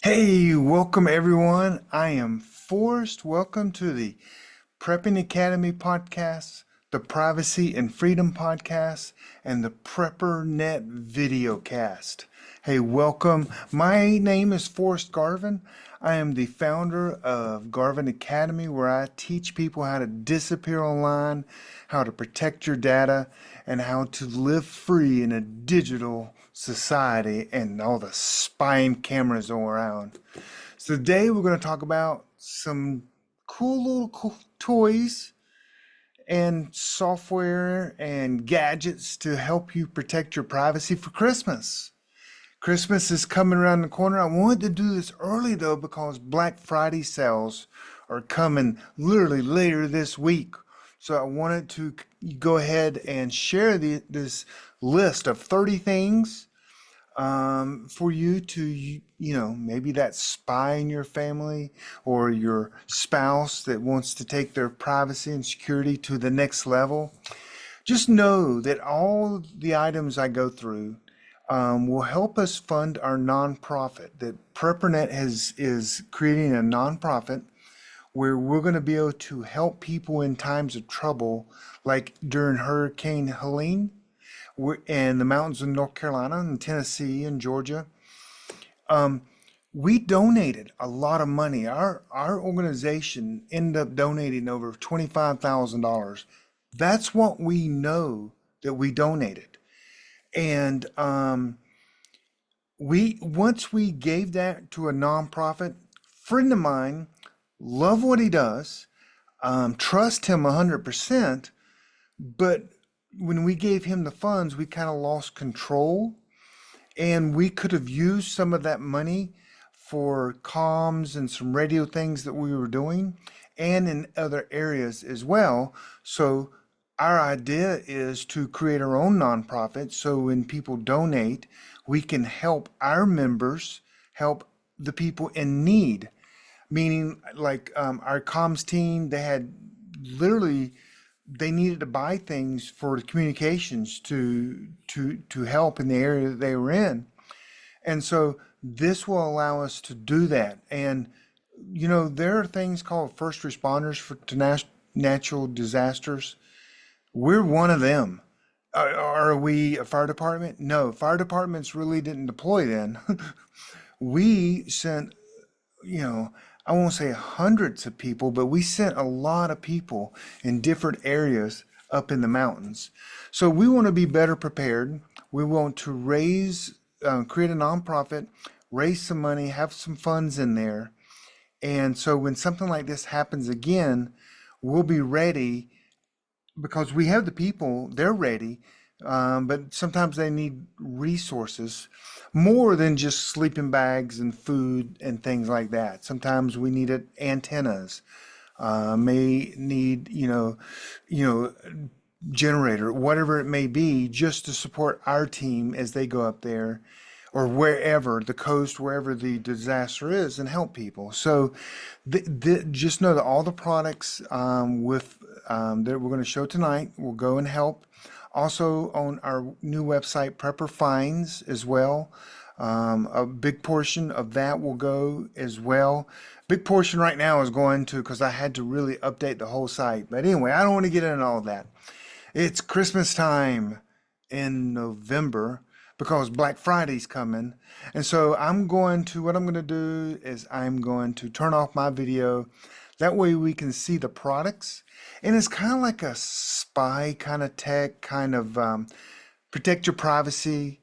Hey, welcome everyone. I am Forrest. Welcome to the Prepping Academy podcast, the Privacy and Freedom podcast, and the Prepper Net video cast. Hey, welcome. My name is Forrest Garvin. I am the founder of Garvin Academy, where I teach people how to disappear online, how to protect your data, and how to live free in a digital society and all the spying cameras all around. So today we're going to talk about some cool toys and software and gadgets to help you protect your privacy for Christmas. Christmas is coming around the corner. I wanted to do this early though because Black Friday sales are coming literally later this week. So I wanted to go ahead and share this list of 30 things for you to, maybe that spy in your family or your spouse that wants to take their privacy and security to the next level. Just know that all the items I go through will help us fund our nonprofit. That PrepperNet is creating a nonprofit where we're going to be able to help people in times of trouble, like during Hurricane Helene and the mountains of North Carolina and Tennessee and Georgia. Um, we donated a lot of money. Our organization ended up donating over $25,000. That's what we know that we donated. And we once we gave that to a nonprofit, friend of mine, love what he does, trust him 100%, but when we gave him the funds, we kind of lost control, and we could have used some of that money for comms and some radio things that we were doing and in other areas as well. So our idea is to create our own nonprofit. So when people donate, we can help our members help the people in need. Meaning, like our comms team, they had literally they needed to buy things for the communications to help in the area that they were in. And so this will allow us to do that. And there are things called first responders to natural disasters. We're one of them. Are we a fire department? No, fire departments really didn't deploy then. We sent, I won't say hundreds of people, but we sent a lot of people in different areas up in the mountains. So we want to be better prepared. We want to create a nonprofit, raise some money, have some funds in there. And so when something like this happens again, we'll be ready because we have the people, they're ready, but sometimes they need resources more than just sleeping bags and food and things like that. Sometimes we need antennas, may need, generator, whatever it may be, just to support our team as they go up there or wherever the coast, wherever the disaster is, and help people. So just know that all the products that we're going to show tonight will go and help. Also on our new website, Prepper Finds as well. A big portion of that will go as well. Big portion right now is going to, because I had to really update the whole site. But anyway, I don't want to get into all that. It's Christmas time in November because Black Friday's coming. And so what I'm going to do is I'm going to turn off my video. That way we can see the products. And it's kind of like a spy kind of tech, kind of protect your privacy,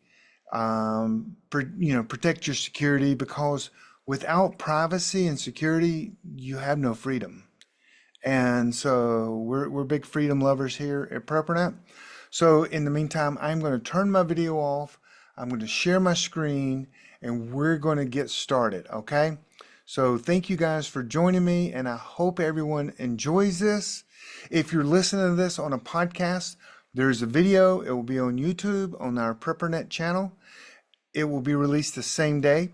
protect your security, because without privacy and security, you have no freedom. And so we're big freedom lovers here at PrepperNet. So in the meantime, I'm going to turn my video off. I'm going to share my screen and we're going to get started, okay? So thank you guys for joining me, and I hope everyone enjoys this. If you're listening to this on a podcast, there's a video. It will be on YouTube on our PrepperNet channel. It will be released the same day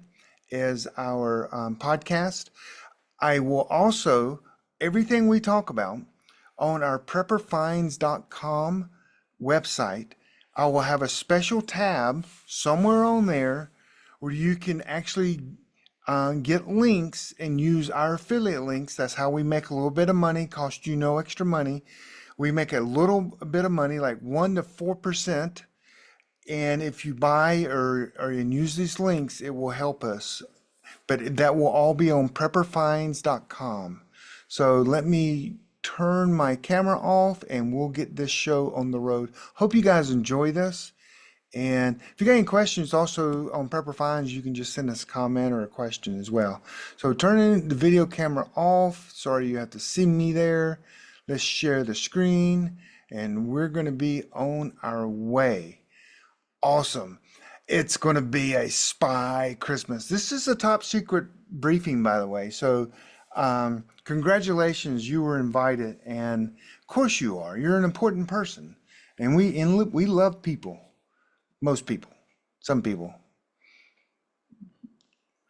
as our podcast. I will also, everything we talk about on our prepperfinds.com website, I will have a special tab somewhere on there where you can actually get links and use our affiliate links. That's how we make a little bit of money, cost you no extra money. We make a little bit of money, like 1 to 4%. And if you buy or and use these links, it will help us. But that will all be on prepperfinds.com. So let me turn my camera off and we'll get this show on the road. Hope you guys enjoy this. And if you got any questions, also on Prepper Finds, you can just send us a comment or a question as well. So turning the video camera off. Sorry you have to see me there. Let's share the screen and we're going to be on our way. Awesome. It's going to be a spy Christmas. This is a top secret briefing, by the way. So congratulations, you were invited. And of course you are. You're an important person. And we love people. Most people, some people,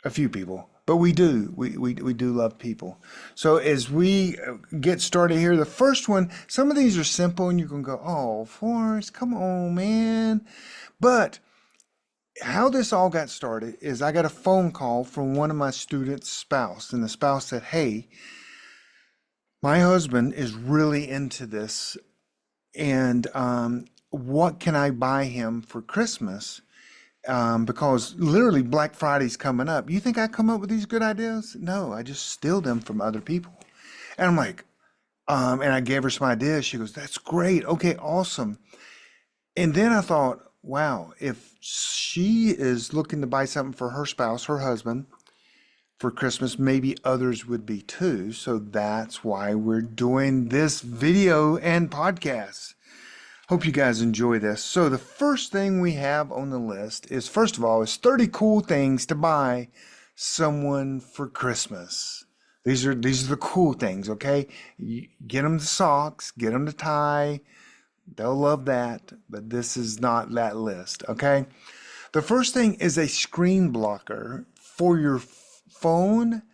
a few people, but we do. We do love people. So as we get started here, the first one, some of these are simple and you can go, oh, Forrest, come on, man. But how this all got started is I got a phone call from one of my students' spouse, and the spouse said, hey, my husband is really into this, and what can I buy him for Christmas? Because literally Black Friday's coming up. You think I come up with these good ideas? No, I just steal them from other people. And I'm like, and I gave her some ideas. She goes, that's great. Okay, awesome. And then I thought, wow, if she is looking to buy something for her spouse, her husband, for Christmas, maybe others would be too. So that's why we're doing this video and podcast. Hope you guys enjoy this. So the first thing we have on the list is, first of all, is 30 cool things to buy someone for Christmas. These are the cool things, okay? You get them the socks, get them the tie. They'll love that, but this is not that list, okay? The first thing is a screen blocker for your phone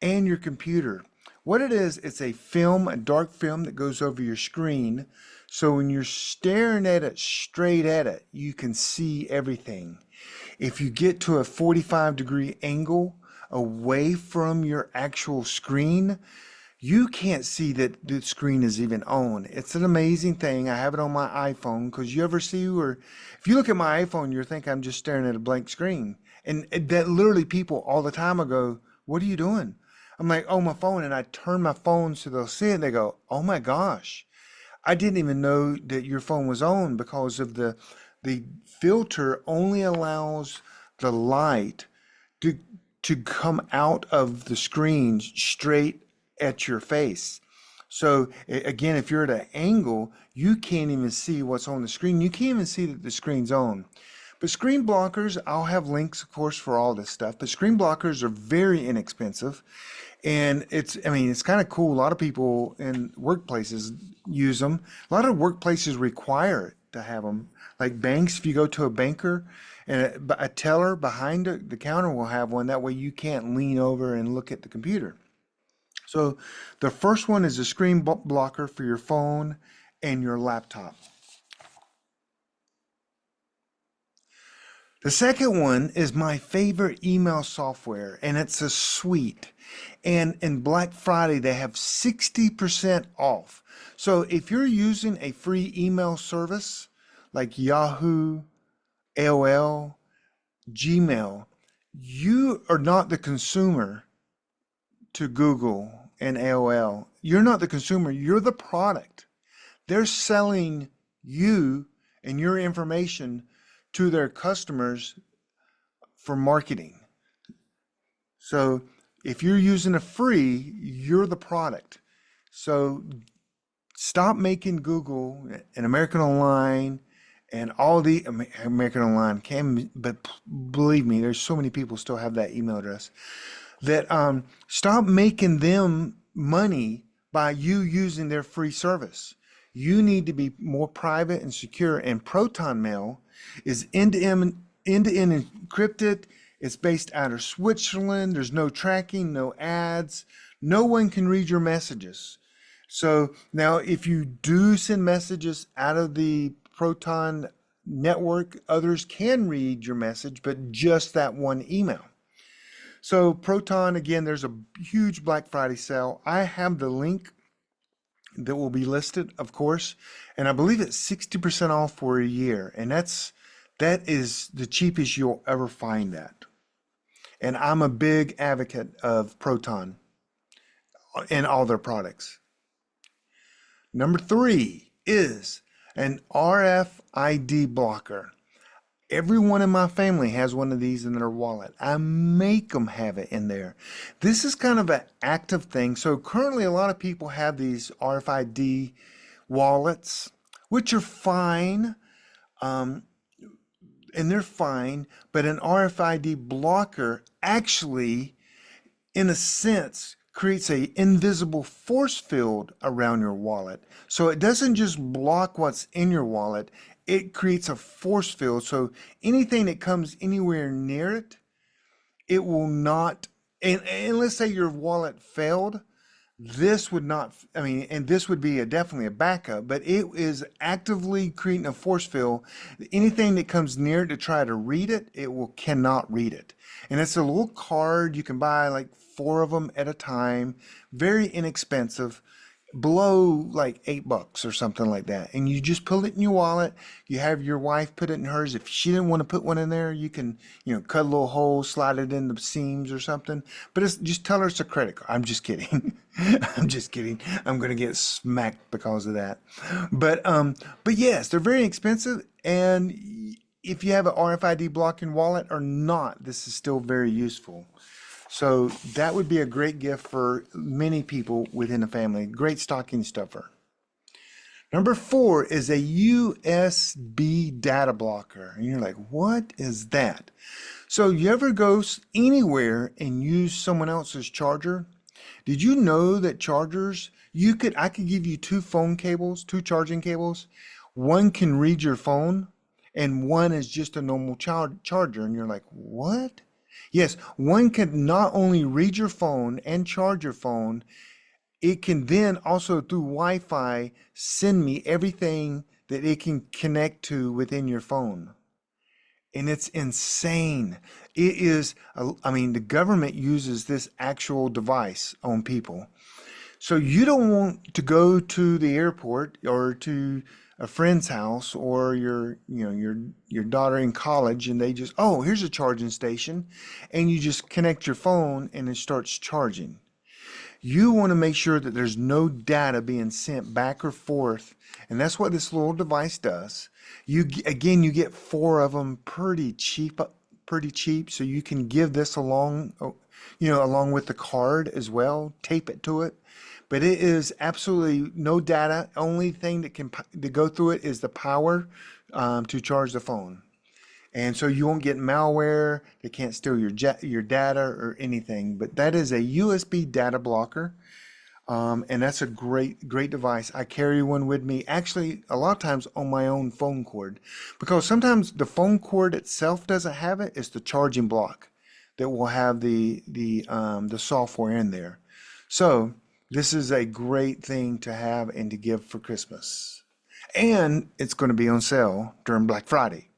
and your computer. What it is, it's a film, a dark film that goes over your screen. So when you're staring at it straight at it, you can see everything. If you get to a 45-degree angle away from your actual screen, you can't see that the screen is even on. It's an amazing thing. I have it on my iPhone because you ever see where, if you look at my iPhone, you think I'm just staring at a blank screen. And that literally people all the time go, what are you doing? I'm like, oh, my phone. And I turn my phone so they'll see it. And they go, oh my gosh. I didn't even know that your phone was on because of the filter only allows the light to come out of the screen straight at your face. So again, if you're at an angle, you can't even see what's on the screen. You can't even see that the screen's on. But screen blockers, I'll have links, of course, for all this stuff. But screen blockers are very inexpensive. And it's kind of cool. A lot of people in workplaces use them. A lot of workplaces require it to have them. Like banks, if you go to a banker and a teller behind the counter will have one. That way you can't lean over and look at the computer. So the first one is a screen blocker for your phone and your laptop. The second one is my favorite email software, and it's a suite. And in Black Friday, they have 60% off. So if you're using a free email service like Yahoo, AOL, Gmail, you are not the consumer to Google and AOL. You're not the consumer, you're the product. They're selling you and your information to their customers for marketing. So if you're using a free, you're the product. So stop making Google and American Online and all the American Online but believe me, there's so many people still have that email address that stop making them money by you using their free service. You need to be more private and secure, and Proton Mail is end-to-end encrypted. It's based out of Switzerland. There's no tracking, no ads. No one can read your messages. So now if you do send messages out of the Proton network, others can read your message, but just that one email. So Proton, again, there's a huge Black Friday sale. I have the link that will be listed, of course, and I believe it's 60% off for a year, and that is the cheapest you'll ever find that. And I'm a big advocate of Proton and all their products. Number three is an RFID blocker. Everyone in my family has one of these in their wallet. I make them have it in there. This is kind of an active thing. So currently a lot of people have these RFID wallets, which are fine, um, and they're fine, but an RFID blocker actually, in a sense, creates a invisible force field around your wallet. So it doesn't just block what's in your wallet, it creates a force field. So anything that comes anywhere near it, it will not, and let's say your wallet failed, this would not, I mean, and this would be definitely a backup, but it is actively creating a force field. Anything that comes near it to try to read it, it will cannot read it. And it's a little card. You can buy like 4 of them at a time, very inexpensive, below like $8 or something like that. And you just put it in your wallet. You have your wife put it in hers. If she didn't want to put one in there, you can, cut a little hole, slide it in the seams or something. But just tell her it's a credit card. I'm just kidding. I'm just kidding. I'm gonna get smacked because of that. But yes, they're very expensive. And if you have an RFID blocking wallet or not, this is still very useful. So that would be a great gift for many people within the family. Great stocking stuffer. Number 4 is a USB data blocker. And you're like, what is that? So you ever go anywhere and use someone else's charger? Did you know that chargers, I could give you 2 phone cables, 2 charging cables. One can read your phone and one is just a normal charger. And you're like, what? Yes, one can not only read your phone and charge your phone, it can then also through Wi-Fi send me everything that it can connect to within your phone. And it's insane. It is, I mean, the government uses this actual device on people. So you don't want to go to the airport or to a friend's house or your daughter in college and they just, oh, here's a charging station, and you just connect your phone and it starts charging. You want to make sure that there's no data being sent back or forth, and that's what this little device does. You get 4 of them pretty cheap, so you can give this along, along with the card as well, tape it to it. But it is absolutely no data. Only thing that can to go through it is the power to charge the phone. And so you won't get malware. They can't steal your data or anything. But that is a USB data blocker. And that's a great device. I carry one with me, actually, a lot of times on my own phone cord, because sometimes the phone cord itself doesn't have it. It's the charging block that will have the software in there. So this is a great thing to have and to give for Christmas. And it's going to be on sale during Black Friday.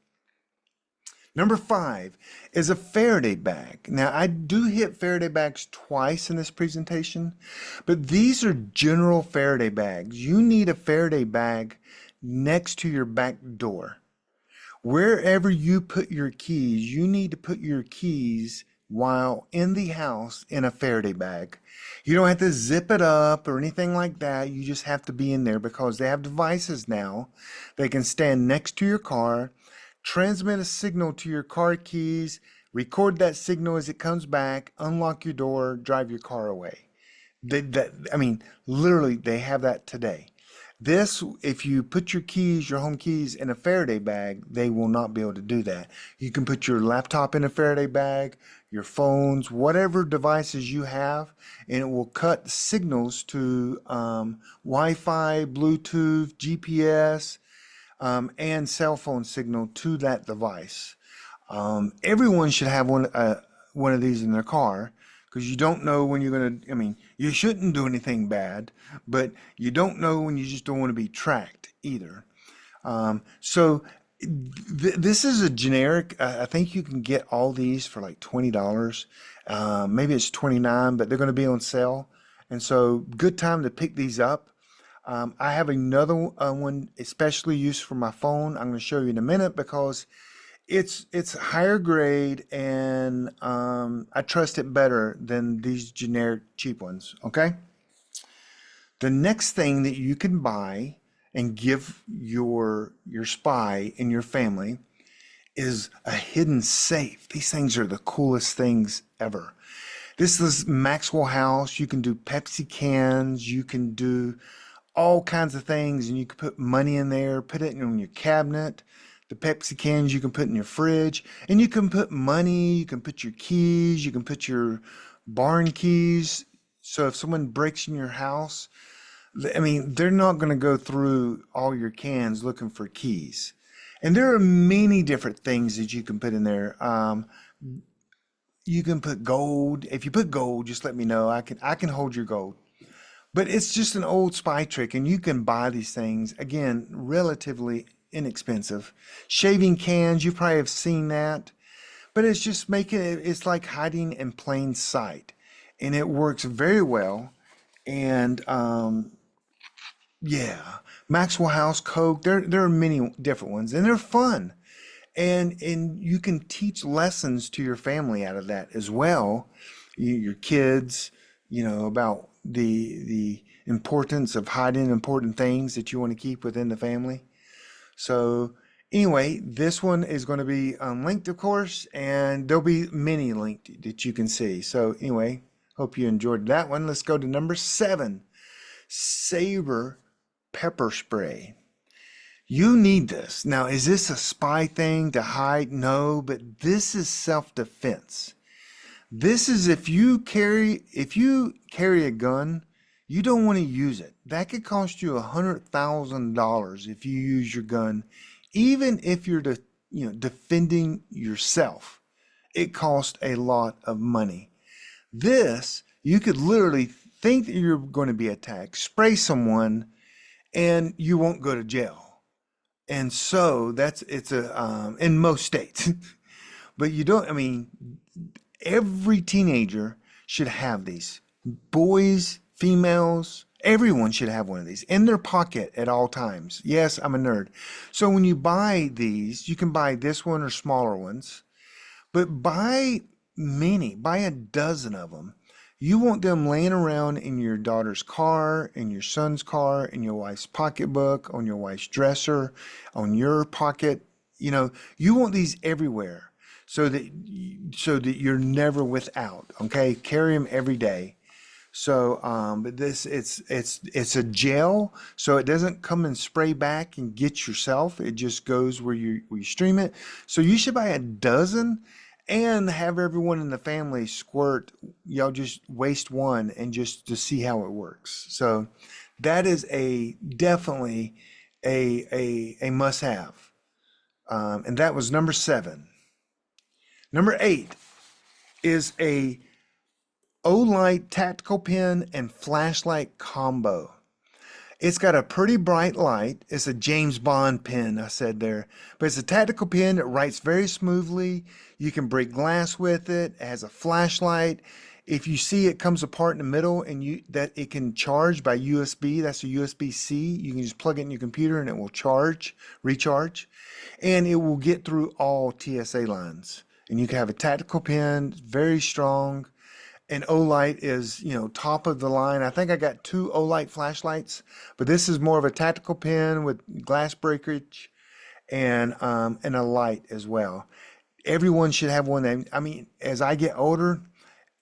Number 5 is a Faraday bag. Now, I do hit Faraday bags twice in this presentation, but these are general Faraday bags. You need a Faraday bag next to your back door. Wherever you put your keys, you need to put your keys while in the house in a Faraday bag. You don't have to zip it up or anything like that. You just have to be in there because they have devices now. They can stand next to your car, transmit a signal to your car keys, record that signal as it comes back, unlock your door, drive your car away. Literally, they have that today. This, if you put your home keys in a Faraday bag, they will not be able to do that. You can put your laptop in a Faraday bag, your phones, whatever devices you have, and it will cut signals to Wi-Fi, Bluetooth, GPS, and cell phone signal to that device. Everyone should have one of these in their car, because you don't know when you're going to, you shouldn't do anything bad, but you don't know when you just don't want to be tracked either. So This is a generic. I think you can get all these for like $20. Maybe it's 29, but they're going to be on sale. And so, good time to pick these up. I have another one especially used for my phone. I'm going to show you in a minute because it's higher grade and I trust it better than these generic cheap ones. Okay. The next thing that you can buy and give your spy in your family is a hidden safe. These things are the coolest things ever. This is Maxwell House. You can do Pepsi cans. You can do all kinds of things, and you can put money in there, put it in your cabinet. The Pepsi cans you can put in your fridge, and you can put money, you can put your keys, you can put your barn keys. So if someone breaks in your house, I mean, they're not going to go through all your cans looking for keys. And there are many different things that you can put in there. You can put gold. If you put gold, just let me know. I can hold your gold. But it's just an old spy trick, and you can buy these things again, relatively inexpensive. Shaving cans, you probably have seen that, but it's just making it. It's like hiding in plain sight, and it works very well. And yeah, Maxwell House Coke. There are many different ones, and they're fun. And you can teach lessons to your family out of that as well. Your kids, about the importance of hiding important things that you want to keep within the family. So anyway, this one is going to be linked, of course, and there'll be many linked that you can see. So anyway, hope you enjoyed that one. Let's go to number 7, Saber pepper spray. You need this. Now, is this a spy thing to hide? No, but this is self-defense. This is if you carry a gun, you don't want to use it. That could cost you $100,000 if you use your gun, even if you're defending yourself. It costs a lot of money. This, you could literally think that you're going to be attacked, spray someone, and you won't go to jail. And so it's a in most states. But you don't, I mean, every teenager should have these. Boys, females, everyone should have one of these in their pocket at all times. Yes, I'm a nerd. So when you buy these, you can buy this one or smaller ones, but buy many, buy a dozen of them. You want them laying around in your daughter's car, in your son's car, in your wife's pocketbook, on your wife's dresser, on your pocket. You want these everywhere so that you're never without. Okay, carry them every day. So, but this it's a gel, so it doesn't come and spray back and get yourself. It just goes where you stream it. So you should buy a dozen and have everyone in the family squirt. Y'all just waste one and just to see how it works. So that is a definitely a must have. And that was number 7. Number 8 is a Olight tactical pen and flashlight combo. It's got a pretty bright light. It's a James Bond pen, I said there. But it's a tactical pen. It writes very smoothly. You can break glass with it. It has a flashlight. If you see it comes apart in the middle and that it can charge by USB, that's a USB-C. You can just plug it in your computer and it will recharge, and it will get through all TSA lines. And you can have a tactical pen, very strong. And Olight is, top of the line. I think I got 2 Olight flashlights, but this is more of a tactical pen with glass breakage and a light as well. Everyone should have one. I mean, as I get older,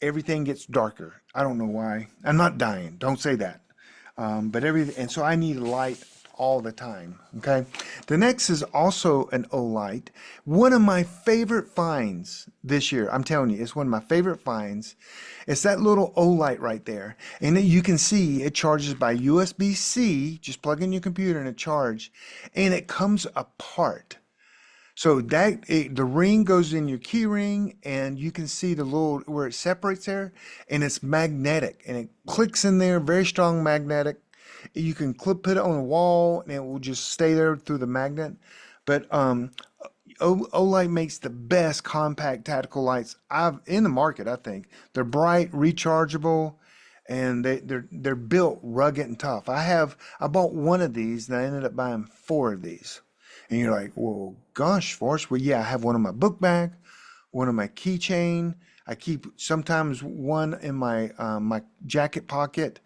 everything gets darker. I don't know why. I'm not dying. Don't say that. And so I need a light all the time. Okay. The next is also an Olight. One of my favorite finds this year. I'm telling you, it's one of my favorite finds. It's that little Olight right there. And you can see it charges by USB-C. Just plug in your computer and it charges. And it comes apart. So the ring goes in your key ring, and you can see the little where it separates there, and it's magnetic, and it clicks in there, very strong magnetic. You can put it on the wall, and it will just stay there through the magnet. But Olight makes the best compact tactical lights I've in the market, I think. They're bright, rechargeable, and they're built rugged and tough. I bought one of these and I ended up buying four of these. And you're like, well, gosh, Forrest, well, yeah, I have one in my book bag, one in my keychain. I keep sometimes one in my jacket pocket,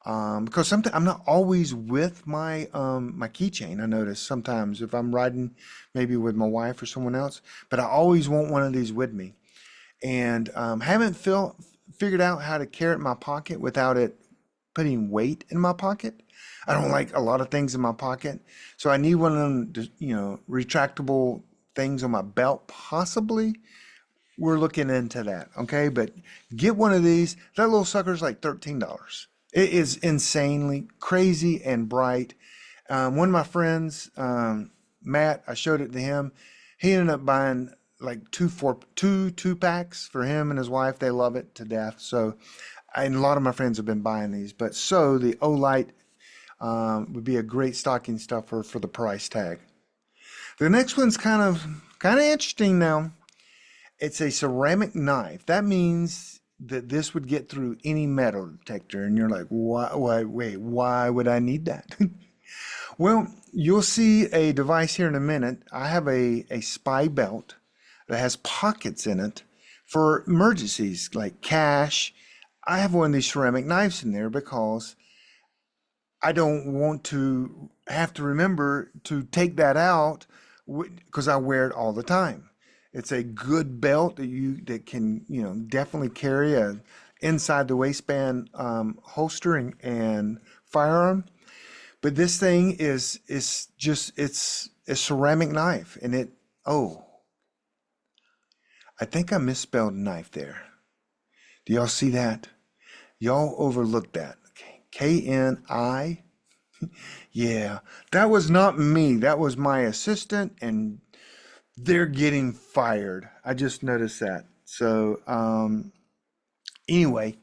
because sometimes I'm not always with my keychain. I notice sometimes if I'm riding maybe with my wife or someone else, but I always want one of these with me. And haven't figured out how to carry it in my pocket without it putting weight in my pocket. I don't like a lot of things in my pocket, so I need one of them, retractable things on my belt, possibly. We're looking into that, okay? But get one of these. That little sucker's like $13. It is insanely crazy and bright. One of my friends, Matt, I showed it to him. He ended up buying like two packs for him and his wife. They love it to death. So, and a lot of my friends have been buying these. But so the Olight would be a great stocking stuffer for the price tag. The next one's kind of interesting now. It's a ceramic knife. That means that this would get through any metal detector. And you're like, why would I need that? Well, you'll see a device here in a minute. I have a spy belt that has pockets in it for emergencies like cash. I have one of these ceramic knives in there because I don't want to have to remember to take that out because I wear it all the time. It's a good belt that can definitely carry a inside the waistband holster and firearm. But this thing is just it's a ceramic knife, and I think I misspelled knife there. Do y'all see that? Y'all overlooked that. Okay. Kni. Yeah, that was not me. That was my assistant, and they're getting fired. I just noticed that. So, anyway,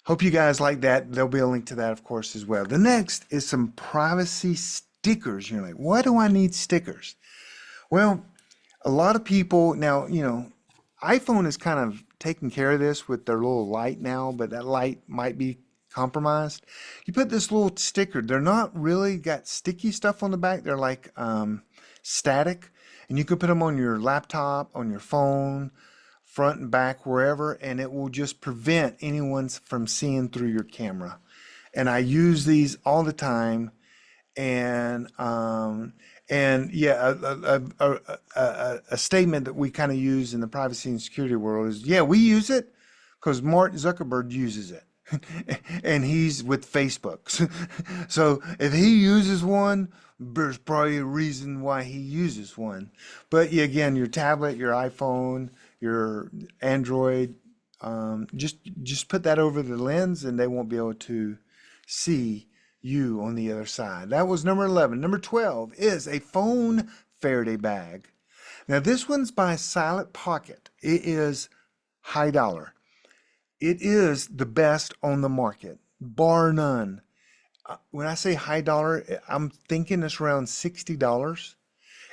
hope you guys like that. There'll be a link to that, of course, as well. The next is some privacy stickers. You're like, why do I need stickers? Well, a lot of people now, iPhone is kind of taking care of this with their little light now, but that light might be compromised. You put this little sticker. They're not really got sticky stuff on the back. They're like static, and you can put them on your laptop, on your phone, front and back, wherever, and it will just prevent anyone from seeing through your camera. And I use these all the time, and yeah, a statement that we kind of use in the privacy and security world is, yeah, we use it because Mark Zuckerberg uses it. And he's with Facebook. So if he uses one, there's probably a reason why he uses one. But yeah, again, your tablet, your iPhone, your Android, just put that over the lens and they won't be able to see you on the other side. That was number 11. Number 12 is a phone Faraday bag. Now this one's by Silent Pocket. It is high dollar. It is the best on the market, bar none. When I say high dollar, I'm thinking it's around $60.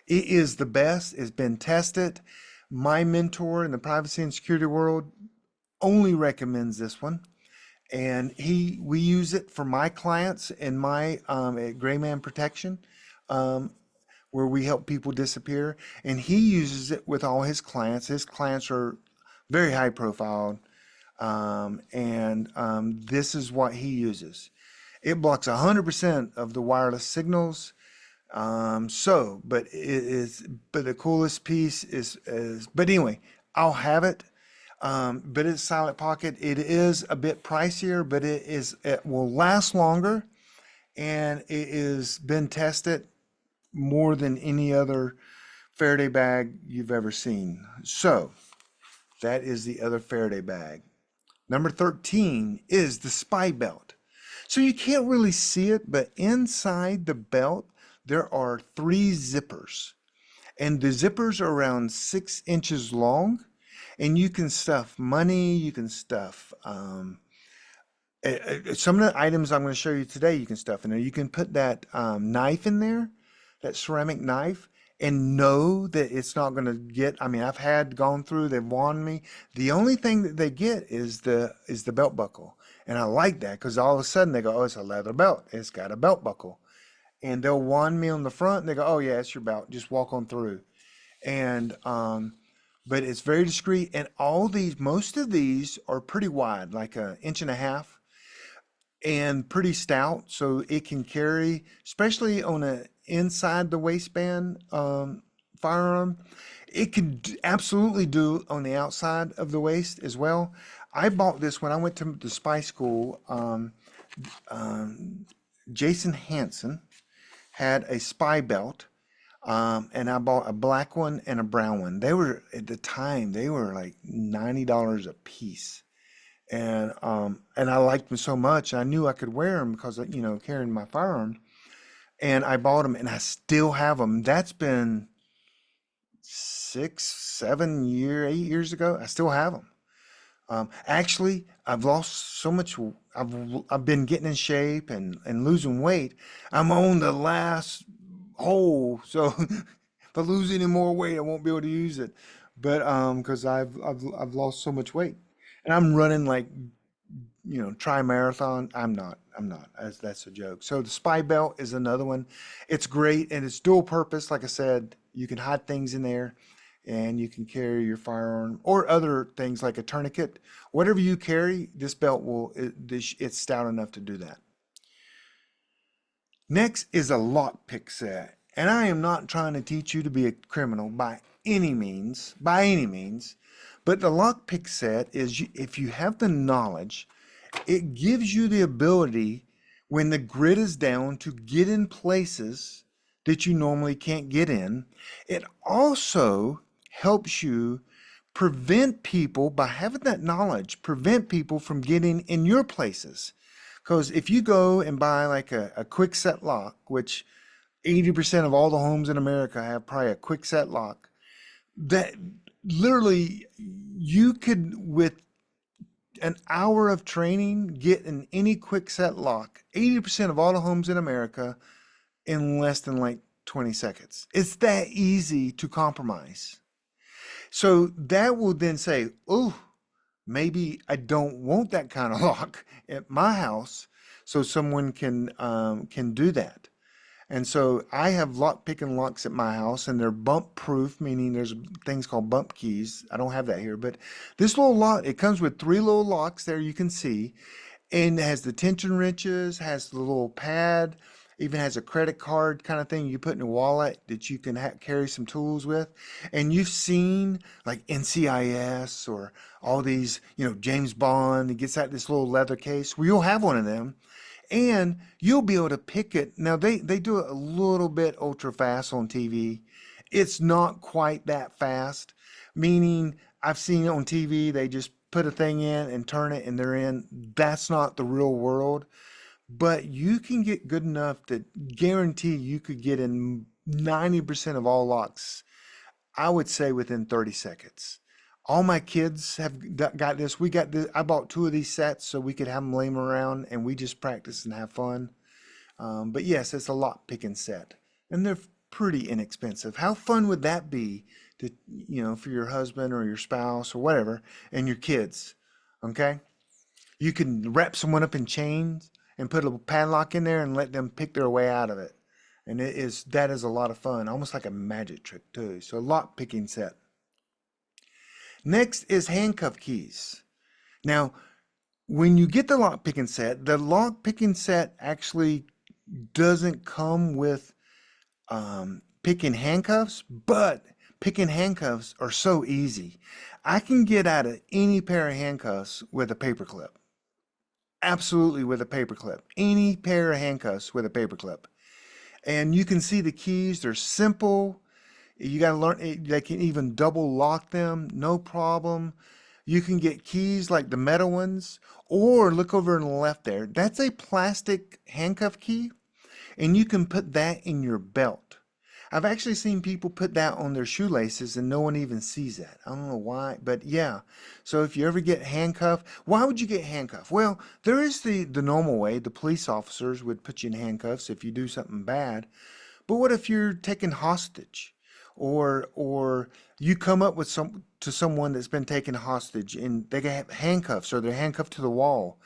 It is the best. It's been tested. My mentor in the privacy and security world only recommends this one. And we use it for my clients in my at Gray Man Protection, where we help people disappear. And he uses it with all his clients. His clients are very high profile. This is what he uses. It blocks 100% of the wireless signals. But the coolest piece but anyway, I'll have it. But it's Silent Pocket. It is a bit pricier, but it will last longer, and it has been tested more than any other Faraday bag you've ever seen. So that is the other Faraday bag. Number 13 is the spy belt. So you can't really see it, but inside the belt, there are 3 zippers. And the zippers are around 6 inches long. And you can stuff money, you can stuff some of the items I'm going to show you today, you can stuff in there. You can put that knife in there, that ceramic knife, and know that it's not going to get, I mean, I've had gone through, they've warned me. The only thing that they get is the belt buckle. And I like that because all of a sudden they go, oh, it's a leather belt. It's got a belt buckle. And they'll wand me on the front and they go, oh yeah, it's your belt. Just walk on through. And but it's very discreet. And all these, most of these are pretty wide, like an inch and a half, and pretty stout, so it can carry, especially on a inside the waistband firearm. It can absolutely do on the outside of the waist as well. I bought this when I went to the spy school. Jason Hansen had a spy belt, and I bought a black one and a brown one. They were at the time they were like $90 a piece, and I liked them so much. I knew I could wear them because you know carrying my firearm, and I bought them, and I still have them. That's been 8 years ago. I still have them. Actually, I've lost so much. I've been getting in shape and losing weight. I'm on the last hole, so if I lose any more weight, I won't be able to use it. But because I've lost so much weight, and I'm running like tri-marathon. I'm not. That's a joke. So the spy belt is another one. It's great and it's dual purpose. Like I said, you can hide things in there and you can carry your firearm or other things like a tourniquet. Whatever you carry, this belt it's stout enough to do that. Next is a lockpick set. And I am not trying to teach you to be a criminal by any means. But the lockpick set is if you have the knowledge, it gives you the ability when the grid is down to get in places that you normally can't get in. It also helps you prevent people, by having that knowledge, prevent people from getting in your places. Because if you go and buy like a quick set lock, which 80% of all the homes in America have probably a quick set lock, that literally you could, with an hour of training, get in any quick set lock, 80% of all the homes in America, in less than like 20 seconds. It's that easy to compromise. So that will then say, oh, maybe I don't want that kind of lock at my house, so someone can do that. And so I have lock picking locks at my house, and they're bump proof, meaning there's things called bump keys. I don't have that here, but this little lock, it comes with three little locks there you can see, and it has the tension wrenches, has the little pad, even has a credit card kind of thing you put in a wallet that you can carry some tools with. And you've seen like NCIS or all these, James Bond, he gets out this little leather case. Well, you'll have one of them and you'll be able to pick it. Now they do it a little bit ultra fast on TV. It's not quite that fast, meaning I've seen it on TV, they just put a thing in and turn it and they're in. That's not the real world. But you can get good enough to guarantee you could get in 90% of all locks, I would say within 30 seconds. All my kids have got this. We got this. I bought two of these sets so we could have them lay them around and we just practice and have fun. But yes, it's a lock picking set and they're pretty inexpensive. How fun would that be to, for your husband or your spouse or whatever and your kids? Okay. You can wrap someone up in chains and put a padlock in there and let them pick their way out of it. And that is a lot of fun, almost like a magic trick too. So lock picking set. Next is handcuff keys. Now, when you get the lock picking set actually doesn't come with picking handcuffs, but picking handcuffs are so easy. I can get out of any pair of handcuffs with a paper clip. Absolutely with a paper clip. Any pair of handcuffs with a paper clip. And you can see the keys, they're simple. You got to learn, they can even double lock them, no problem. You can get keys like the metal ones, or look over on the left there. That's a plastic handcuff key, and you can put that in your belt. I've actually seen people put that on their shoelaces and no one even sees that. I don't know why, but yeah. So if you ever get handcuffed, why would you get handcuffed? Well, there is the normal way. The police officers would put you in handcuffs if you do something bad. But what if you're taken hostage? or you come up with someone that's been taken hostage and they have handcuffs or they're handcuffed to the wall.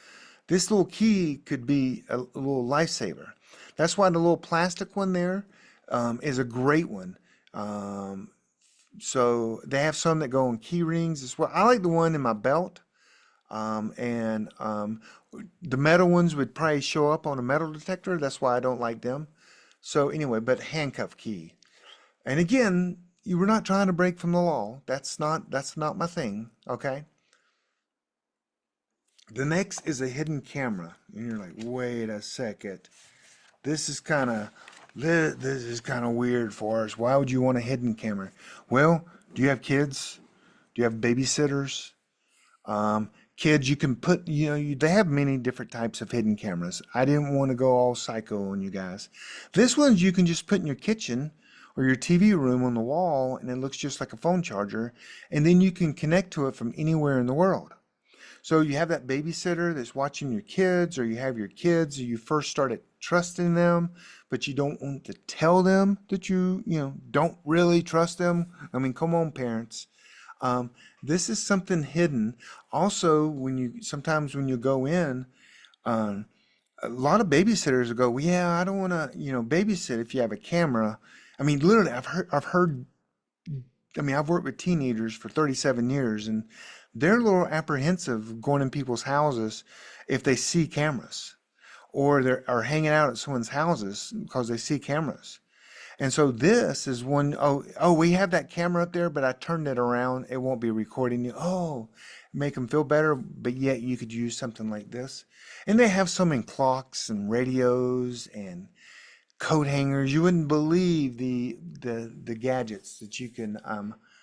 This little key could be a little lifesaver. That's why the little plastic one there is a great one. Um, so they have some that go on key rings as well. I like the one in my belt. And the metal ones would probably show up on a metal detector. That's why I don't like them. So anyway, but handcuff key. And again, you were not trying to break from the law. That's not my thing. Okay. The next is a hidden camera, and you're like, wait a second. This is kind of this is kind of weird for us. Why would you want a hidden camera? Well, do you have kids? Do you have babysitters? Kids, you can put, they have many different types of hidden cameras. I didn't want to go all psycho on you guys. This one's you can just put in your kitchen or your TV room on the wall, and it looks just like a phone charger, and then you can connect to it from anywhere in the world. So you have that babysitter that's watching your kids, or you have your kids, or you first started trusting them, but you don't want to tell them that don't really trust them. I mean, come on, parents. Um, this is something hidden. Also, sometimes when you go in, um, a lot of babysitters will go, well, yeah, I don't want to, babysit if you have a camera. I mean, literally, I've heard. I mean, I've worked with teenagers for 37 years, and they're a little apprehensive going in people's houses if they see cameras, or they're hanging out at someone's houses because they see cameras. And so this is one, oh, we have that camera up there, but I turned it around. It won't be recording you. Oh, make them feel better, but yet you could use something like this. And they have some in clocks and radios and coat hangers. You wouldn't believe the gadgets that you can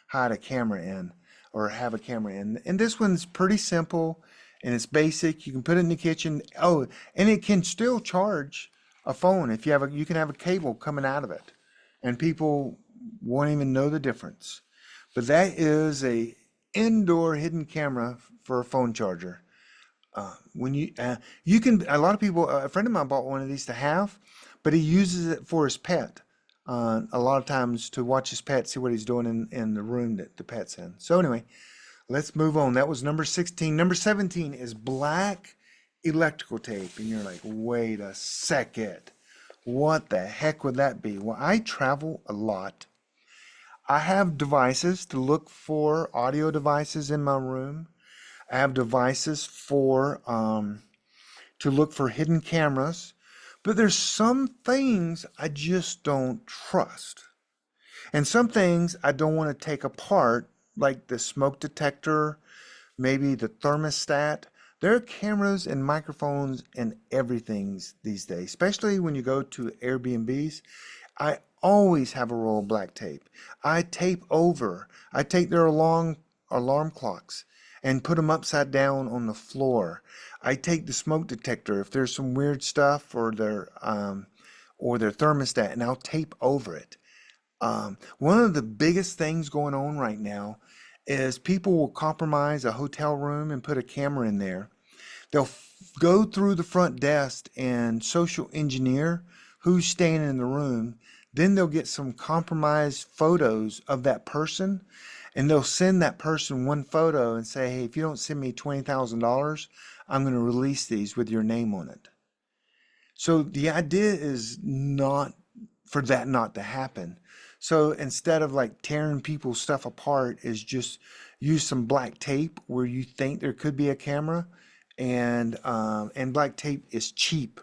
hide a camera in or have a camera in. And this one's pretty simple and it's basic. You can put it in the kitchen. Oh, and it can still charge a phone if you can have a cable coming out of it, and people won't even know the difference. But that is a indoor hidden camera for a phone charger. When you can, a lot of people, a friend of mine bought one of these to have, but he uses it for his pet. A lot of times to watch his pet, see what he's doing in the room that the pet's in. So anyway, let's move on. That was number 16. Number 17 is black electrical tape. And you're like, wait a second. What the heck would that be? Well, I travel a lot. I have devices to look for audio devices in my room. I have devices for to look for hidden cameras. But there's some things I just don't trust. And some things I don't want to take apart, like the smoke detector, maybe the thermostat. There are cameras and microphones and everything these days, especially when you go to Airbnbs. I always have a roll of black tape. I tape over. I take their alarm clocks and put them upside down on the floor. I take the smoke detector if there's some weird stuff or their thermostat, and I'll tape over it. One of the biggest things going on right now is people will compromise a hotel room and put a camera in there. They'll go through the front desk and social engineer who's staying in the room. Then they'll get some compromised photos of that person, and they'll send that person one photo and say, hey, if you don't send me $20,000, I'm going to release these with your name on it. So the idea is not for that not to happen. So instead of like tearing people's stuff apart, is just use some black tape where you think there could be a camera, and black tape is cheap.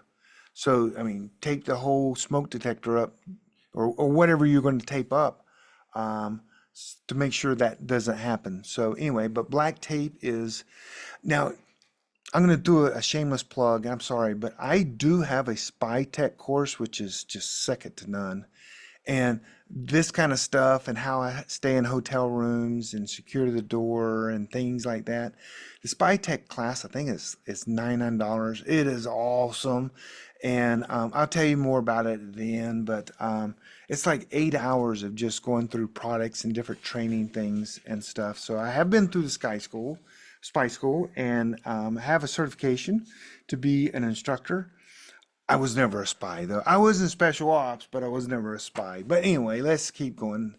So I mean, tape the whole smoke detector up, or whatever you're going to tape up, um, to make sure that doesn't happen. So anyway, but black tape is now. I'm going to do a shameless plug. I'm sorry, but I do have a spy tech course, which is just second to none. And this kind of stuff and how I stay in hotel rooms and secure the door and things like that. The spy tech class, I think it's $99. It is awesome. And I'll tell you more about it at the end, but it's like 8 hours of just going through products and different training things and stuff. So I have been through the spy school, and have a certification to be an instructor. I was never a spy though. I was in special ops, but I was never a spy. But anyway, let's keep going.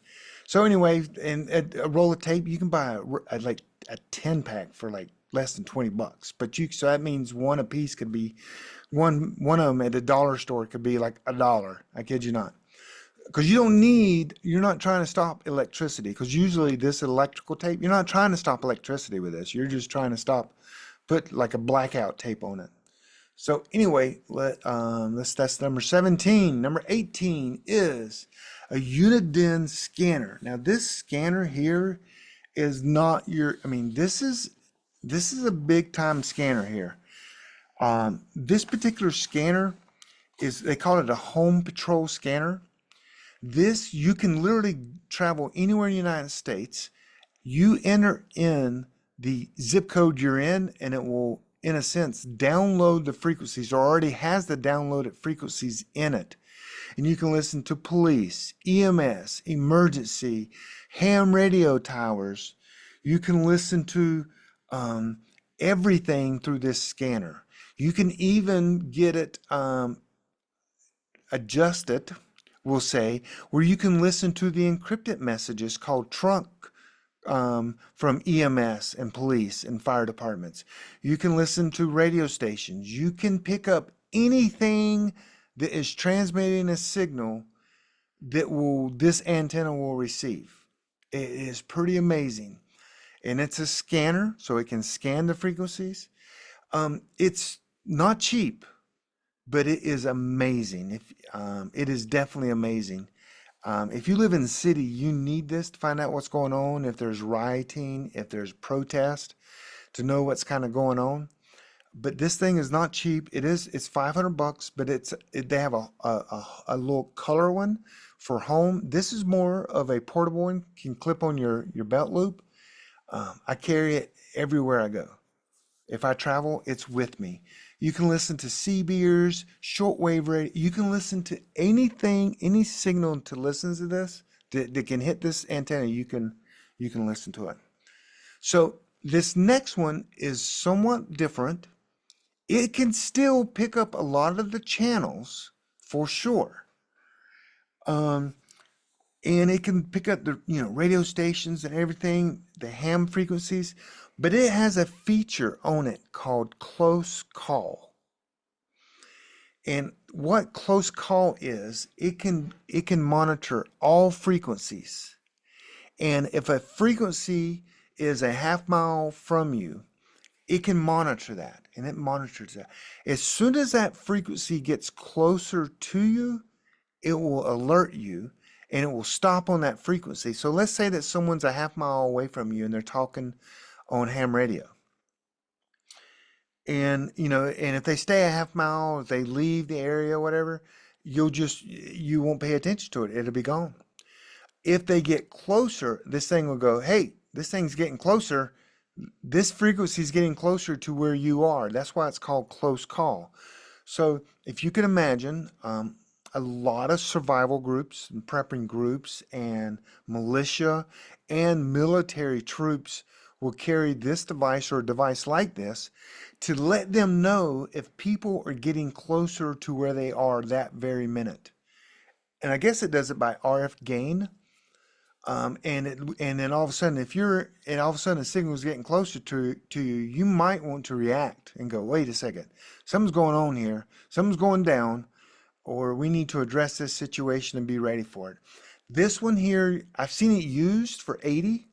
So anyway, and a roll of tape, you can buy like a 10 pack for like less than $20. But so that means one a piece could be one of them at a dollar store could be like $1. I kid you not. Because you're not trying to stop electricity. Because usually this electrical tape, you're not trying to stop electricity with this. You're just trying to put like a blackout tape on it. So anyway, that's number 17. Number 18 is a Uniden scanner. Now this scanner here is not I mean, this is a big time scanner here. This particular scanner they call it a home patrol scanner. You can literally travel anywhere in the United States. You enter in the zip code you're in, and it will, in a sense, download the frequencies, or already has the downloaded frequencies in it. And you can listen to police, EMS, emergency, ham radio towers. You can listen to everything through this scanner. You can even get it adjusted, we'll say, where you can listen to the encrypted messages called trunk from EMS and police and fire departments. You can listen to radio stations. You can pick up anything that is transmitting a signal this antenna will receive. It is pretty amazing. And it's a scanner, so it can scan the frequencies. It's not cheap, but it is amazing. It is definitely amazing. If you live in the city, you need this to find out what's going on. If there's rioting, if there's protest, to know what's kind of going on. But this thing is not cheap. It's $500, but they have a little color one for home. This is more of a portable one. You can clip on your belt loop. I carry it everywhere I go. If I travel, it's with me. You can listen to CBeers, shortwave radio. You can listen to anything, any signal to listen to this that can hit this antenna. You can listen to it. So this next one is somewhat different. It can still pick up a lot of the channels for sure. And it can pick up the radio stations and everything, the ham frequencies, but it has a feature on it called close call. And what close call is, it can monitor all frequencies. And if a frequency is a half mile from you, it can monitor that, and it monitors that. As soon as that frequency gets closer to you, it will alert you, and it will stop on that frequency. So let's say that someone's a half mile away from you and they're talking on ham radio. And if they stay a half mile, if they leave the area, whatever, you won't pay attention to it. It'll be gone. If they get closer, this thing will go, hey, this thing's getting closer. This frequency is getting closer to where you are. That's why it's called close call. So if you can imagine, a lot of survival groups and prepping groups and militia and military troops will carry this device or a device like this to let them know if people are getting closer to where they are that very minute. And I guess it does it by RF gain. And then all of a sudden, all of a sudden the signal is getting closer to you, you might want to react and go, wait a second, something's going on here, something's going down, or we need to address this situation and be ready for it. This one here, I've seen it used for $80,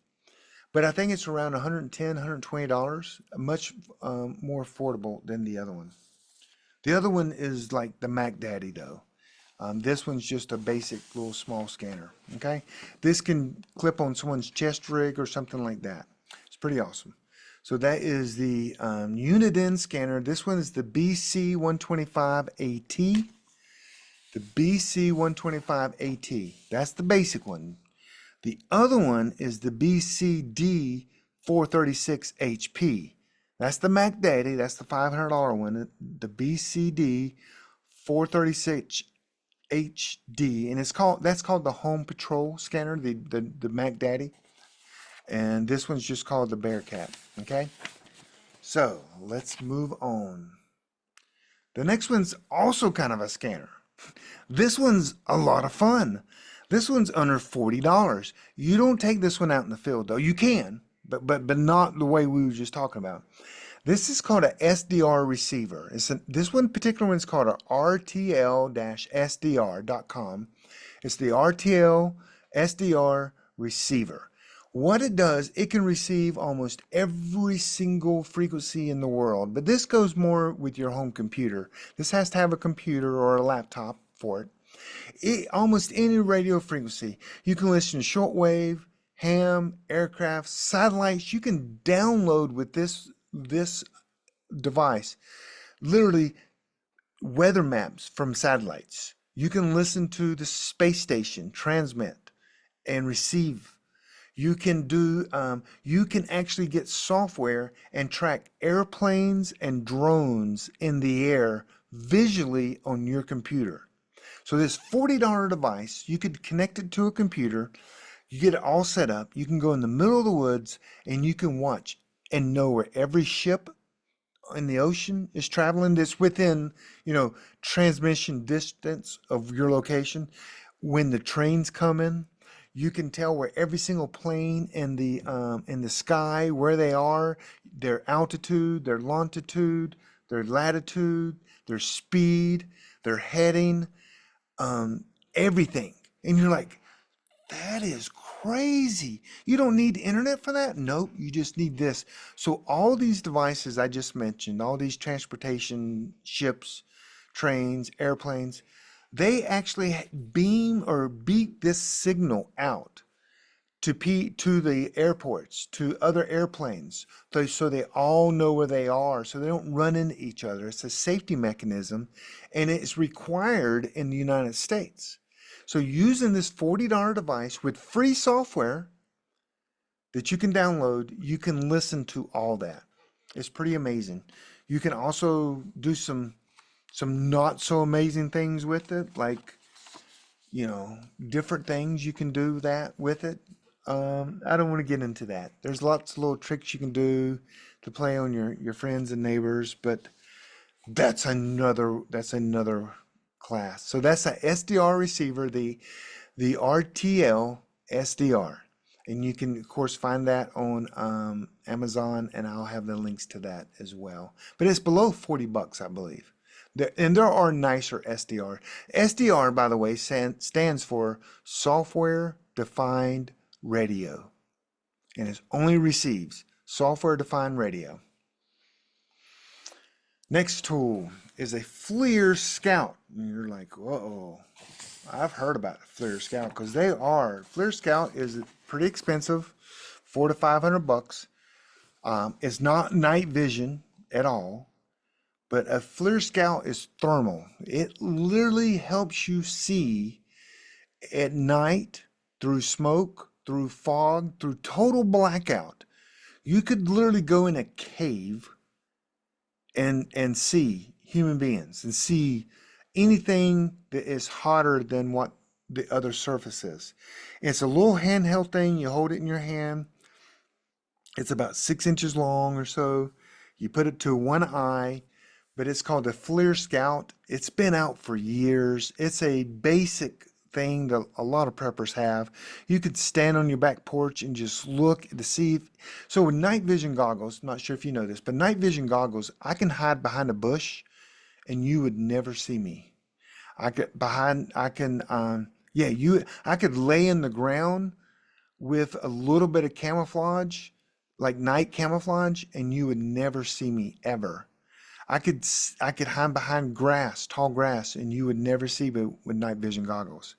but I think it's around $110, $120, much more affordable than the other one. The other one is like the Mac Daddy though. This one's just a basic little small scanner, okay? This can clip on someone's chest rig or something like that. It's pretty awesome. So that is the Uniden scanner. This one is the BC125AT. The BC125AT. That's the basic one. The other one is the BCD436HP. That's the Mac Daddy. That's the $500 one. The BCD436 HD, and that's called the Home Patrol scanner, the Mac Daddy, and this one's just called the Bearcat. Okay, so let's move on. The next one's also kind of a scanner. This one's a lot of fun. This one's under $40. You don't take this one out in the field though. You can, but not the way we were just talking about. This is called a SDR receiver. This one particular one is called a RTL-SDR.com. It's the RTL SDR receiver. What it does, it can receive almost every single frequency in the world, but this goes more with your home computer. This has to have a computer or a laptop for it. Almost any radio frequency. You can listen to shortwave, ham, aircraft, satellites. You can download with this device literally weather maps from satellites. You can listen to the space station transmit and receive. You can you can actually get software and track airplanes and drones in the air visually on your computer. So this $40 device, you could connect it to a computer, you get it all set up, you can go in the middle of the woods and you can watch and know where every ship in the ocean is traveling that's within, transmission distance of your location. When the trains come in, you can tell where every single plane in the sky, where they are, their altitude, their longitude, their latitude, their speed, their heading, everything. And you're like, that is crazy. You don't need internet for that? Nope, you just need this. So all these devices I just mentioned, all these transportation, ships, trains, airplanes, they actually beam or beat this signal out to the airports, to other airplanes, so they all know where they are, so they don't run into each other. It's a safety mechanism, and it's required in the United States. So using this $40 device with free software that you can download, you can listen to all that. It's pretty amazing. You can also do some not so amazing things with it, like, different things you can do that with it. I don't want to get into that. There's lots of little tricks you can do to play on your friends and neighbors, but that's another class. So that's a SDR receiver, the RTL SDR. And you can, of course, find that on Amazon, and I'll have the links to that as well. But it's below $40, I believe. And there are nicer SDR. SDR, by the way, stands for Software Defined Radio. And it only receives software defined radio. Next tool is a FLIR Scout. And you're like, uh-oh, I've heard about FLIR Scout, because FLIR Scout is pretty expensive, $400 to $500. It's not night vision at all, but a FLIR Scout is thermal. It literally helps you see at night through smoke, through fog, through total blackout. You could literally go in a cave and see human beings and see anything that is hotter than what the other surface is. It's a little handheld thing. You hold it in your hand. It's about 6 inches long or so. You put it to one eye, but it's called the FLIR Scout. It's been out for years. It's a basic thing that a lot of preppers have. You could stand on your back porch and just look to see so with night vision goggles, not sure if you know this, but night vision goggles, I can hide behind a bush and you would never see me. I could lay in the ground with a little bit of camouflage, like night camouflage, and you would never see me ever. I could hide behind grass, tall grass, and you would never see me with night vision goggles.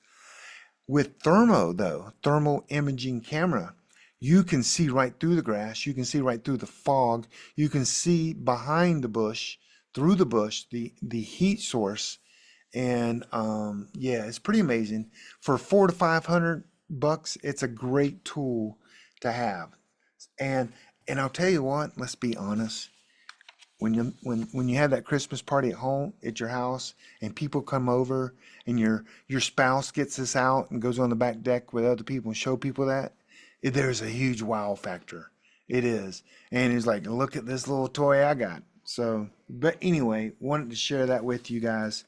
With thermal imaging camera, you can see right through the grass, you can see right through the fog, you can see behind the bush, through the bush, the heat source, and it's pretty amazing. For $400 to $500, it's a great tool to have. And I'll tell you what, let's be honest. When you have that Christmas party at home at your house and people come over and your spouse gets this out and goes on the back deck with other people and show people that, there's a huge wow factor. It is. And it's like, look at this little toy I got. So, but anyway, wanted to share that with you guys.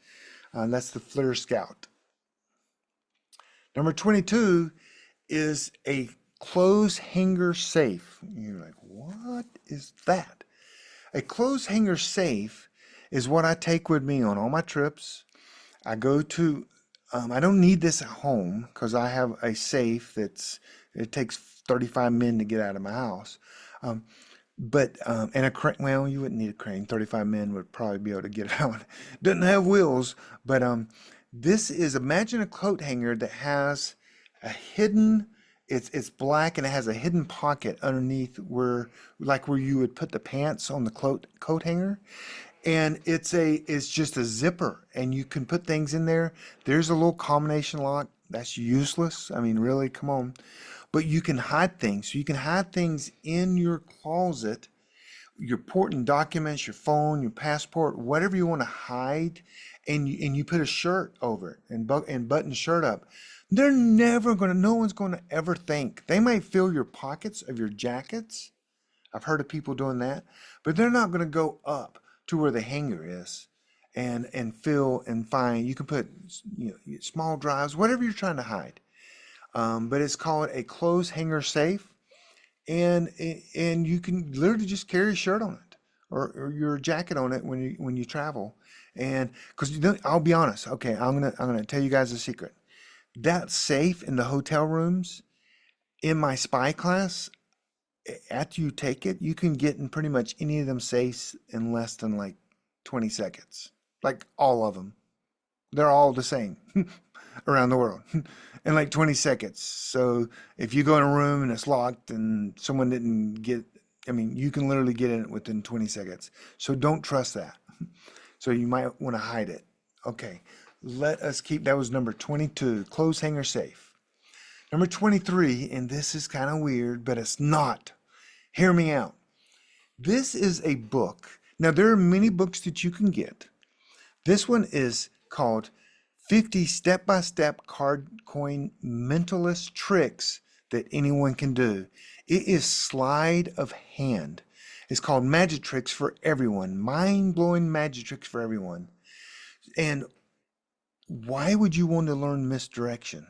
That's the FLIR Scout. Number 22 is a clothes hanger safe. You're like, what is that? A clothes hanger safe is what I take with me on all my trips. I go to, I don't need this at home because I have a safe it takes 35 men to get out of my house. Um, and a crane, well, you wouldn't need a crane. 35 men would probably be able to get it out. Doesn't have wheels, but this is, imagine a coat hanger that has a hidden, it's black and it has a hidden pocket underneath where you would put the pants on the coat hanger. And it's just a zipper and you can put things in there. There's a little combination lock. That's useless. I mean, really, come on. But you can hide things. So you can hide things in your closet, your important documents, your phone, your passport, whatever you want to hide, and you put a shirt over it and button the shirt up. No one's gonna ever think. They might fill your pockets of your jackets. I've heard of people doing that, but they're not gonna go up to where the hanger is and fill and find. You can put small drives, whatever you're trying to hide. But it's called a clothes hanger safe, and you can literally just carry a shirt on it or your jacket on it when you travel. And because I'll be honest, okay, I'm gonna tell you guys a secret. That safe in the hotel rooms in my spy class, after you take it, you can get in pretty much any of them safes in less than like 20 seconds. Like all of them. They're all the same around the world in like 20 seconds. So if you go in a room and it's locked and someone didn't I mean, you can literally get in it within 20 seconds. So don't trust that. So you might want to hide it. Okay, that was number 22, clothes hanger safe. Number 23, and this is kind of weird, but it's not. Hear me out. This is a book. Now, there are many books that you can get. This one is called 50 Step-by-Step Card Coin Mentalist Tricks That Anyone Can Do. It is sleight of hand. It's called Magic Tricks for Everyone. Mind-blowing magic tricks for everyone. And why would you want to learn misdirection?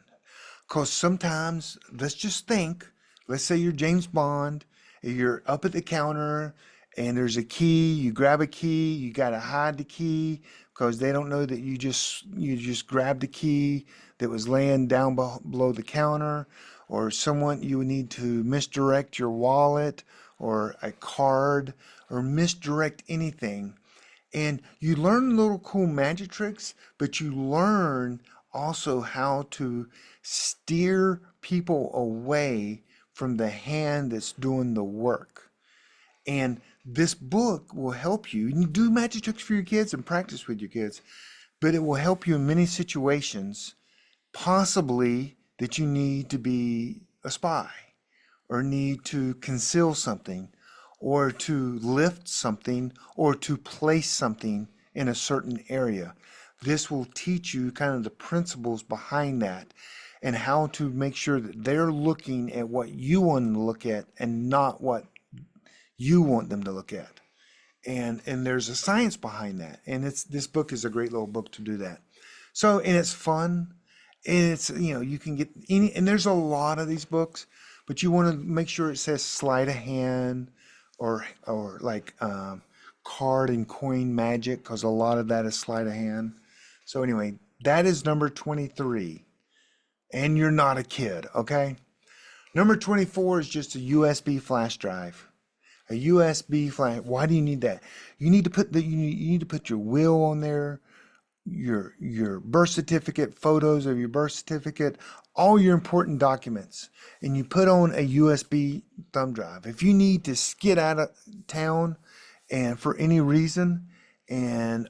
Because sometimes, let's say you're James Bond, you're up at the counter and there's a key, you grab a key, you got to hide the key because they don't know that you just grabbed the key that was laying down below the counter, or you would need to misdirect your wallet or a card or misdirect anything. And you learn little cool magic tricks, but you learn also how to steer people away from the hand that's doing the work. And this book will help you. You can do magic tricks for your kids and practice with your kids, but it will help you in many situations, possibly that you need to be a spy or need to conceal something or to lift something or to place something in a certain area. This will teach you kind of the principles behind that and how to make sure that they're looking at what you want them to look at and not what you want them to look at. And there's a science behind that. And this book is a great little book to do that. So, and it's fun. And you can get and there's a lot of these books, but you want to make sure it says sleight of hand or like card and coin magic, because a lot of that is sleight of hand. So anyway, that is number 23. And you're not a kid, okay? Number 24 is just a USB flash drive. A USB flash. Why do you need that? You need to put your will on there, your birth certificate, photos of your birth certificate, all your important documents, and you put on a USB thumb drive. If you need to skid out of town and for any reason, and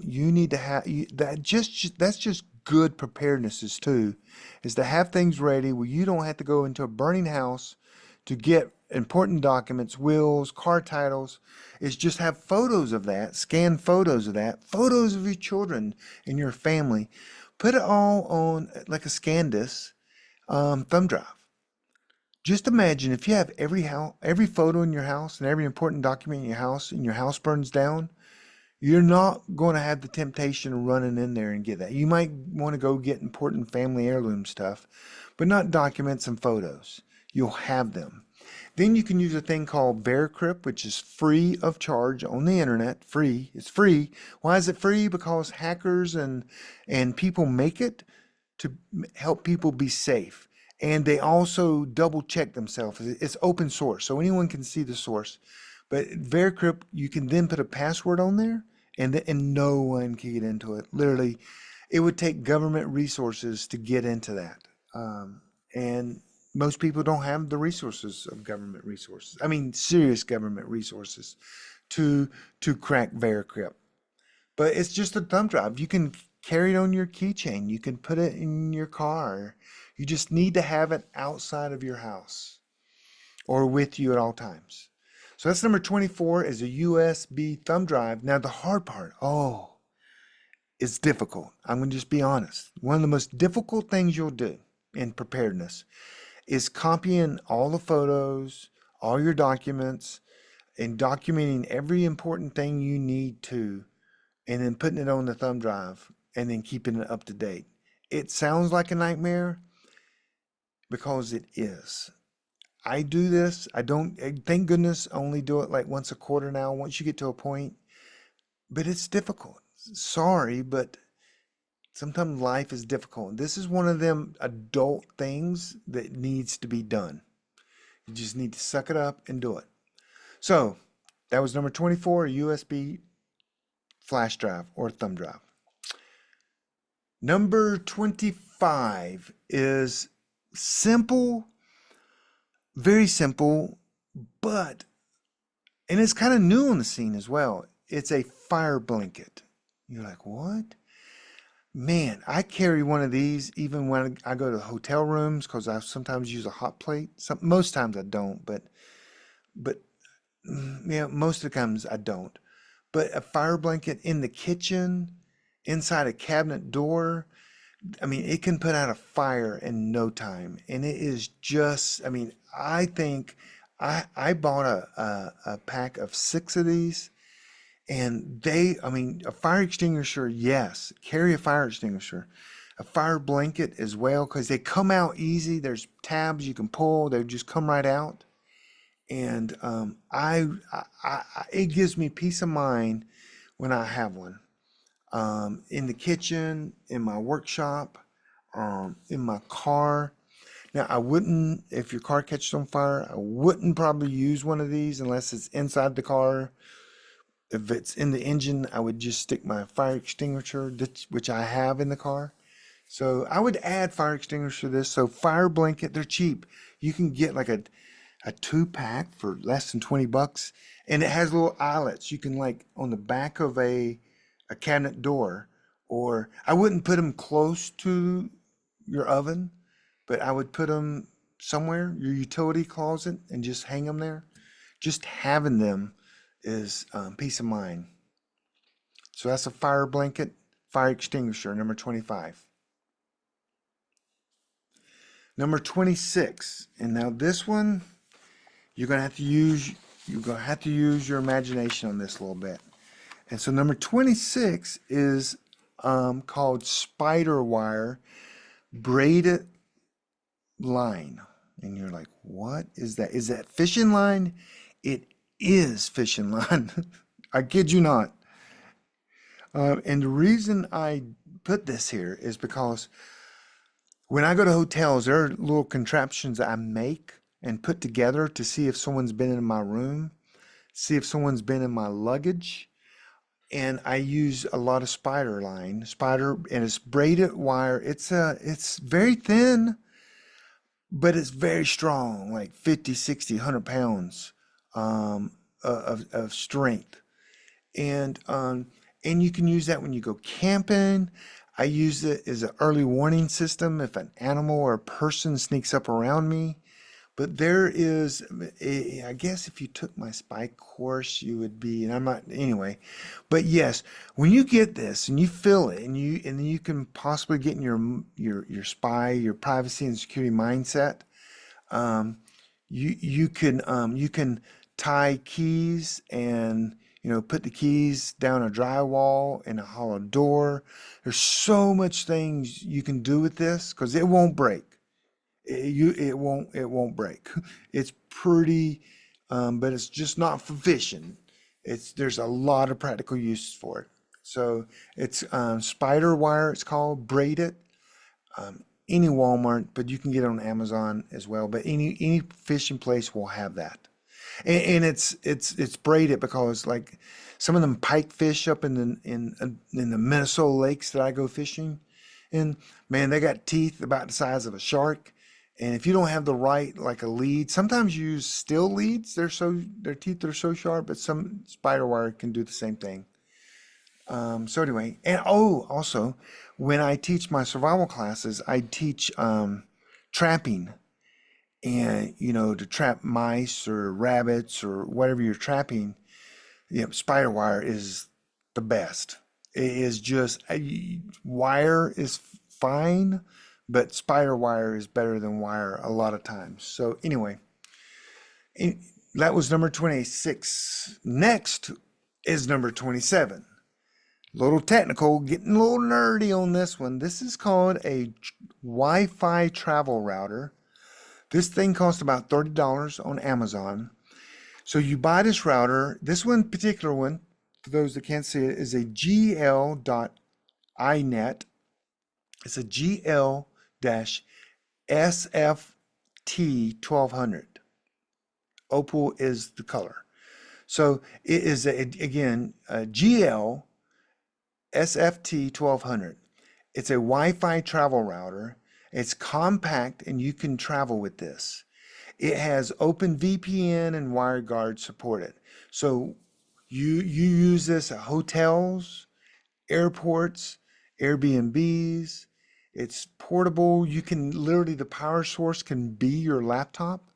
you need to have that's just good preparedness is to have things ready where you don't have to go into a burning house to get important documents, wills, car titles. Is just have photos of that, scan photos of that, photos of your children and your family. Put it all on like a ScanDisk thumb drive. Just imagine if you have every photo in your house and every important document in your house, and your house burns down, You're not going to have the temptation of running in there and get that. You might want to go get important family heirloom stuff, but not documents and photos. You'll have them. Then you can use a thing called Veracrypt, which is free of charge on the internet. Free. It's free. Why is it free? Because hackers and people make it to help people be safe. And they also double check themselves. It's open source, so anyone can see the source. But Veracrypt, you can then put a password on there, and no one can get into it. Literally, it would take government resources to get into that. And most people don't have the resources of government resources. I mean, serious government resources to crack Veracrypt. But it's just a thumb drive. You can carry it on your keychain. You can put it in your car. You just need to have it outside of your house or with you at all times. So that's number 24 is a USB thumb drive. Now the hard part, it's difficult. I'm going to just be honest. One of the most difficult things you'll do in preparedness is copying all the photos, all your documents, and documenting every important thing you need to, and then putting it on the thumb drive and then keeping it up to date. It sounds like a nightmare because it is. I do this. I don't, thank goodness, only do it like once a quarter now, once you get to a point, but it's difficult. Sorry, but sometimes life is difficult. This is one of them adult things that needs to be done. You just need to suck it up and do it. So that was number 24, a USB flash drive or thumb drive. Number 25 is simple, very simple, but, and it's kind of new on the scene as well. It's a fire blanket. You're like, what? Man, I carry one of these even when I go to hotel rooms because I sometimes use a hot plate. Most times I don't, but yeah, most of the times I don't. But a fire blanket in the kitchen, inside a cabinet door, I mean, it can put out a fire in no time. And it is just, I mean, I think I bought a pack of 6 of these, and I mean, a fire extinguisher, yes, carry a fire extinguisher. A fire blanket as well, because they come out easy. There's tabs you can pull, they just come right out. And it gives me peace of mind when I have one. In the kitchen, in my workshop, in my car. Now, I wouldn't, if your car catches on fire, I wouldn't probably use one of these unless it's inside the car. If it's in the engine, I would just stick my fire extinguisher, which I have in the car. So I would add fire extinguisher to this. So fire blanket, they're cheap. You can get like a 2-pack for less than 20 bucks. And it has little eyelets. You can like on the back of a cabinet door, or I wouldn't put them close to your oven, but I would put them somewhere, your utility closet, and just hang them there. Just having them is peace of mind. So that's a fire blanket, fire extinguisher, number 25. Number 26, and now this one, you're gonna have to use your imagination on this a little bit. And so number 26 is called spider wire braided line. And you're like, what is that? Is that fishing line? It is fishing line. I kid you not. And the reason I put this here is because when I go to hotels, there are little contraptions that I make and put together to see if someone's been in my room, see if someone's been in my luggage. And I use a lot of spider, and it's braided wire. It's very thin, but it's very strong, like 50, 60, 100 pounds of strength. And you can use that when you go camping. I use it as an early warning system if an animal or a person sneaks up around me. But there is, I guess if you took my spy course, you would be, and I'm not, anyway. But yes, when you get this and you feel it, and then you can possibly get in your spy, your privacy and security mindset. You can tie keys and put the keys down a drywall in a hollow door. There's so much things you can do with this because it won't break. It won't break. It's pretty, but it's just not for fishing. There's a lot of practical uses for it. So it's spider wire. It's called braided. Any Walmart, but you can get it on Amazon as well. But any fishing place will have that, and it's braided because like some of them pike fish up in the Minnesota lakes that I go fishing in, man, they got teeth about the size of a shark. And if you don't have the right like a lead, sometimes you use steel leads. Their teeth are so sharp, but some spider wire can do the same thing. So anyway, and also, when I teach my survival classes, I teach trapping, and to trap mice or rabbits or whatever you're trapping. Spider wire is the best. It is just wire is fine, but spider wire is better than wire a lot of times. So anyway, in- that was number 26. Next is number 27. Little technical, getting a little nerdy on this one. This is called a Wi-Fi travel router. This thing costs about $30 on Amazon. So you buy this router. This one particular one, for those that can't see it, is a GL.inet. It's a GL-SFT1200. Opal is the color. So it is again a GL SFT 1200. It's a Wi-Fi travel router. It's compact and you can travel with this. It has Open VPN and WireGuard supported. So you use this at hotels, airports, Airbnbs. It's portable. You can literally, the power source can be your laptop.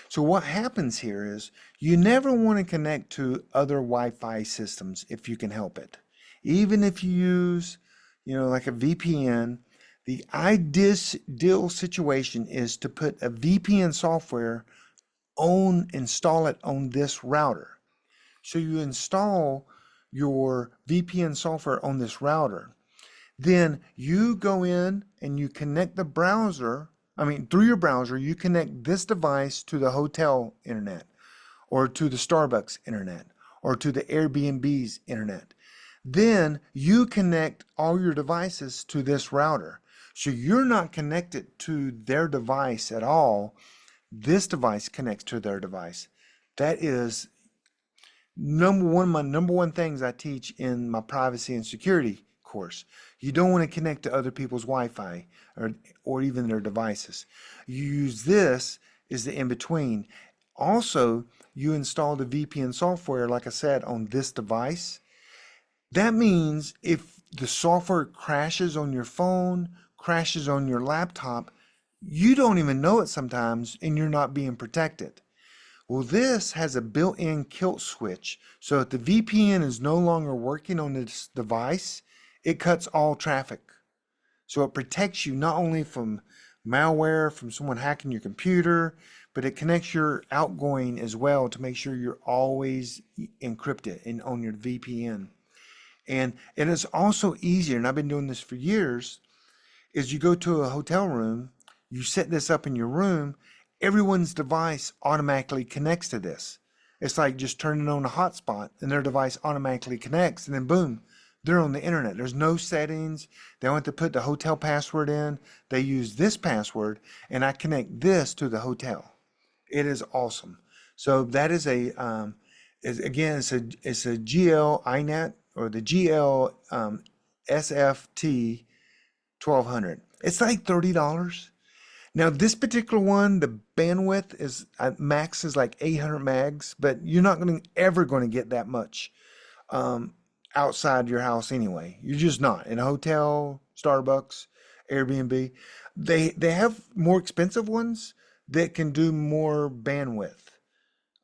So what happens here is you never want to connect to other Wi-Fi systems if you can help it. Even if you use, like a VPN, the ideal situation is to put a VPN software install it on this router. So you install your VPN software on this router. Then you go in and you connect the browser. Through your browser, you connect this device to the hotel internet or to the Starbucks internet or to the Airbnb's internet. Then you connect all your devices to this router. So you're not connected to their device at all. This device connects to their device. That is my number one things I teach in my privacy and security course. You don't want to connect to other people's Wi-Fi or even their devices. You use this as the in-between. Also, you install the VPN software, like I said, on this device. That means if the software crashes on your phone, crashes on your laptop, you don't even know it sometimes and you're not being protected. Well, this has a built-in kill switch. So if the VPN is no longer working on this device, it cuts all traffic. So it protects you not only from malware, from someone hacking your computer, but it connects your outgoing as well to make sure you're always encrypted and on your VPN. And it is also easier, and I've been doing this for years, is you go to a hotel room, you set this up in your room, everyone's device automatically connects to this. It's like just turning on a hotspot and their device automatically connects and then boom, they're on the internet. There's no settings. They don't have to put the hotel password in. They use this password and I connect this to the hotel. It is awesome. So that is it's a GL iNet or the GL SFT 1200. It's like $30. Now this particular one, the bandwidth is max is like 800 megs, but you're not ever going to get that much outside your house anyway. You're just not. In a hotel, Starbucks, Airbnb, they have more expensive ones that can do more bandwidth,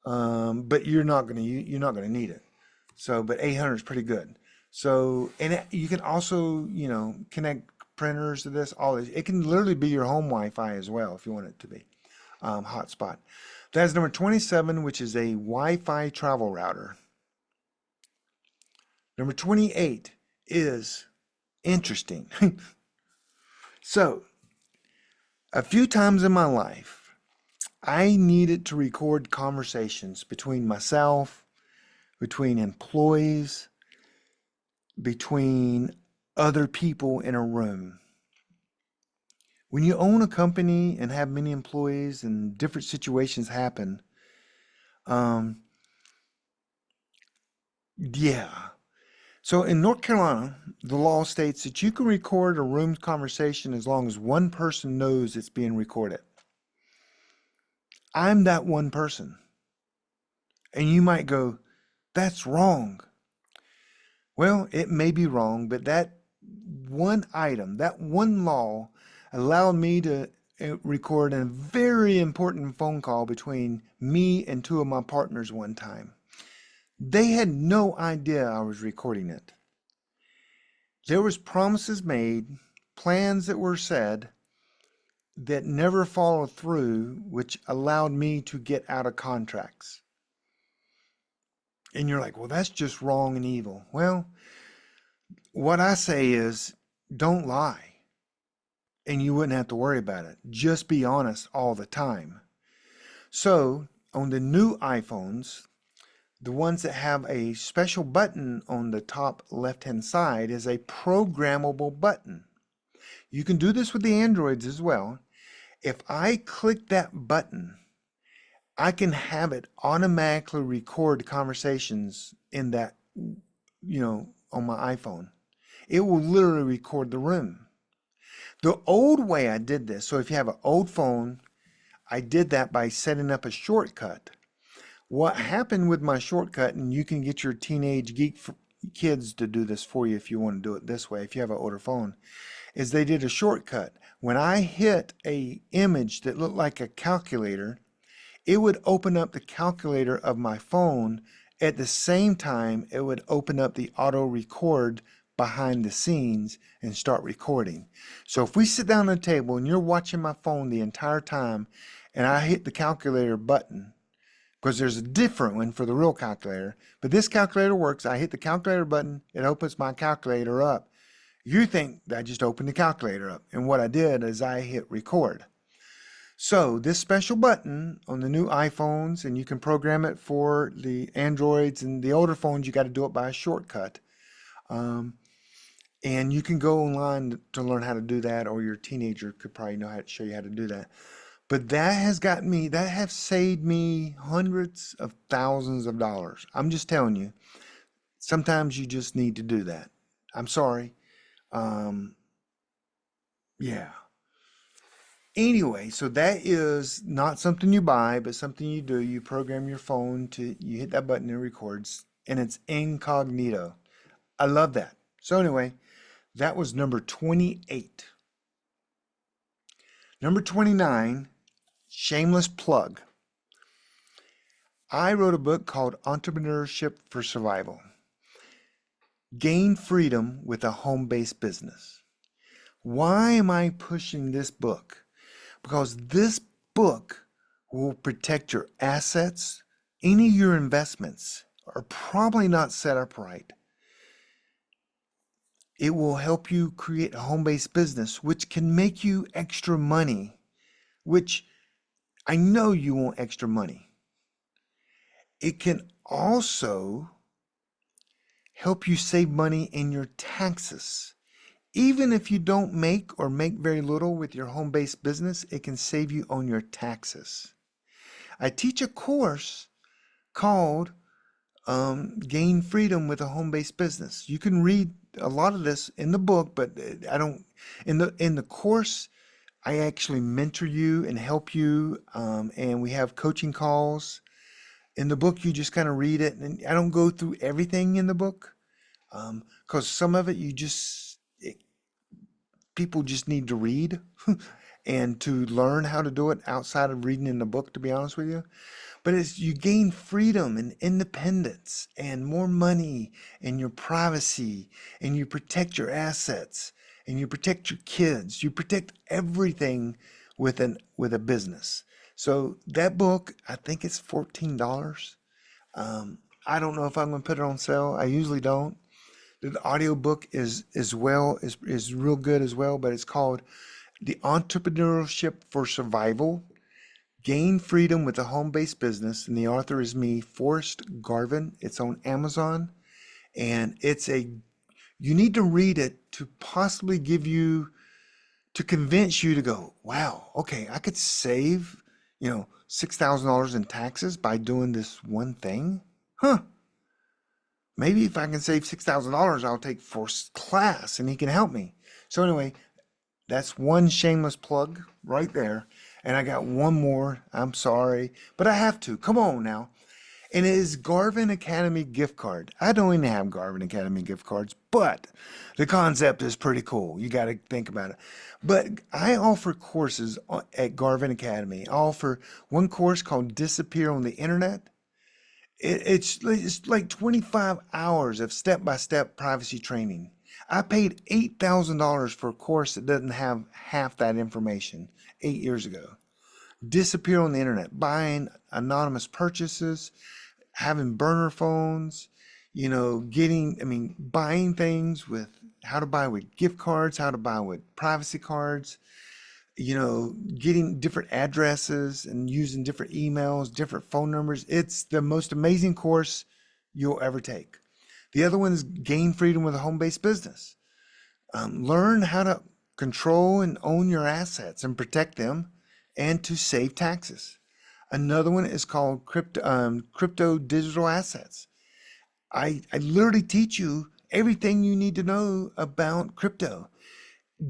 but you're not gonna need it. So, but 800 is pretty good. So, and you can also connect printers to this. All this, it can literally be your home Wi-Fi as well if you want it to be hotspot. That's number 27, which is a Wi-Fi travel router. Number 28 is interesting. So, a few times in my life, I needed to record conversations between myself, between employees, between other people in a room. When you own a company and have many employees and different situations happen, um, yeah. So in North Carolina, the law states that you can record a room conversation as long as one person knows it's being recorded. I'm that one person. And you might go, that's wrong. Well, it may be wrong, but that one item, that one law allowed me to record a very important phone call between me and two of my partners one time. They had no idea I was recording it. There was promises made, plans that were said that never followed through, which allowed me to get out of contracts. And you're like, well, that's just wrong and evil. Well, what I say is don't lie, and you wouldn't have to worry about it. Just be honest all the time. So on the new iPhones, the ones that have a special button on the top left-hand side is a programmable button. You can do this with the Androids as well. If I click that button, I can have it automatically record conversations in that, on my iPhone. It will literally record the room. The old way I did this, so if you have an old phone, I did that by setting up a shortcut. What happened with my shortcut, and you can get your teenage geek kids to do this for you if you want to do it this way, if you have an older phone, is they did a shortcut. When I hit a image that looked like a calculator, it would open up the calculator of my phone. At the same time, it would open up the auto record behind the scenes and start recording. So if we sit down at a table and you're watching my phone the entire time and I hit the calculator button, because there's a different one for the real calculator, but this calculator works. I hit the calculator button, it opens my calculator up. You think I just opened the calculator up, and what I did is I hit record. So this special button on the new iPhones, and you can program it for the Androids and the older phones, you got to do it by a shortcut. And you can go online to learn how to do that, or your teenager could probably know how to show you how to do that. But that has saved me hundreds of thousands of dollars. I'm just telling you, sometimes you just need to do that. I'm sorry. Um, yeah. Anyway, so that is not something you buy, but something you do. You program your phone you hit that button and it records, and it's incognito. I love that. So anyway, that was number 28. Number 29, shameless plug. I wrote a book called Entrepreneurship for Survival. Gain freedom with a home-based business. Why am I pushing this book? Because this book will protect your assets. Any of your investments are probably not set up right. It will help you create a home-based business, which can make you extra money, which I know you want extra money. It can also help you save money in your taxes. Even if you don't make or make very little with your home-based business, it can save you on your taxes. I teach a course called Gain Freedom with a Home-Based Business. You can read a lot of this in the book, but I don't. In the course, I actually mentor you and help you, and we have coaching calls. In the book, you just kind of read it, and I don't go through everything in the book, because some of it people just need to read and to learn how to do it outside of reading in the book, to be honest with you. But as you gain freedom and independence and more money and your privacy, and you protect your assets and you protect your kids, you protect everything with a business. So that book, I think it's $14. I don't know if I'm going to put it on sale. I usually don't. The audiobook is real good as well, but it's called The Entrepreneurship for Survival: Gain Freedom with a Home-Based Business, and the author is me, Forrest Garvin. It's on Amazon, and you need to read it to possibly to convince you to go, wow, okay, I could save, $6,000 in taxes by doing this one thing. Huh. Maybe if I can save $6,000, I'll take Forrest's class and he can help me. So anyway, that's one shameless plug right there. And I got one more. I'm sorry, but I have to. Come on now. And it is Garvin Academy gift card. I don't even have Garvin Academy gift cards, but the concept is pretty cool. You got to think about it. But I offer courses at Garvin Academy. I offer one course called Disappear on the Internet. It's like 25 hours of step-by-step privacy training. I paid $8,000 for a course that doesn't have half that information 8 years ago. Disappear on the internet, buying anonymous purchases, having burner phones, buying things with how to buy with gift cards, how to buy with privacy cards, getting different addresses and using different emails, different phone numbers. It's the most amazing course you'll ever take. The other one is Gain Freedom with a Home-Based Business. Learn how to control and own your assets and protect them and to save taxes. Another one is called Crypto Digital Assets. I literally teach you everything you need to know about crypto.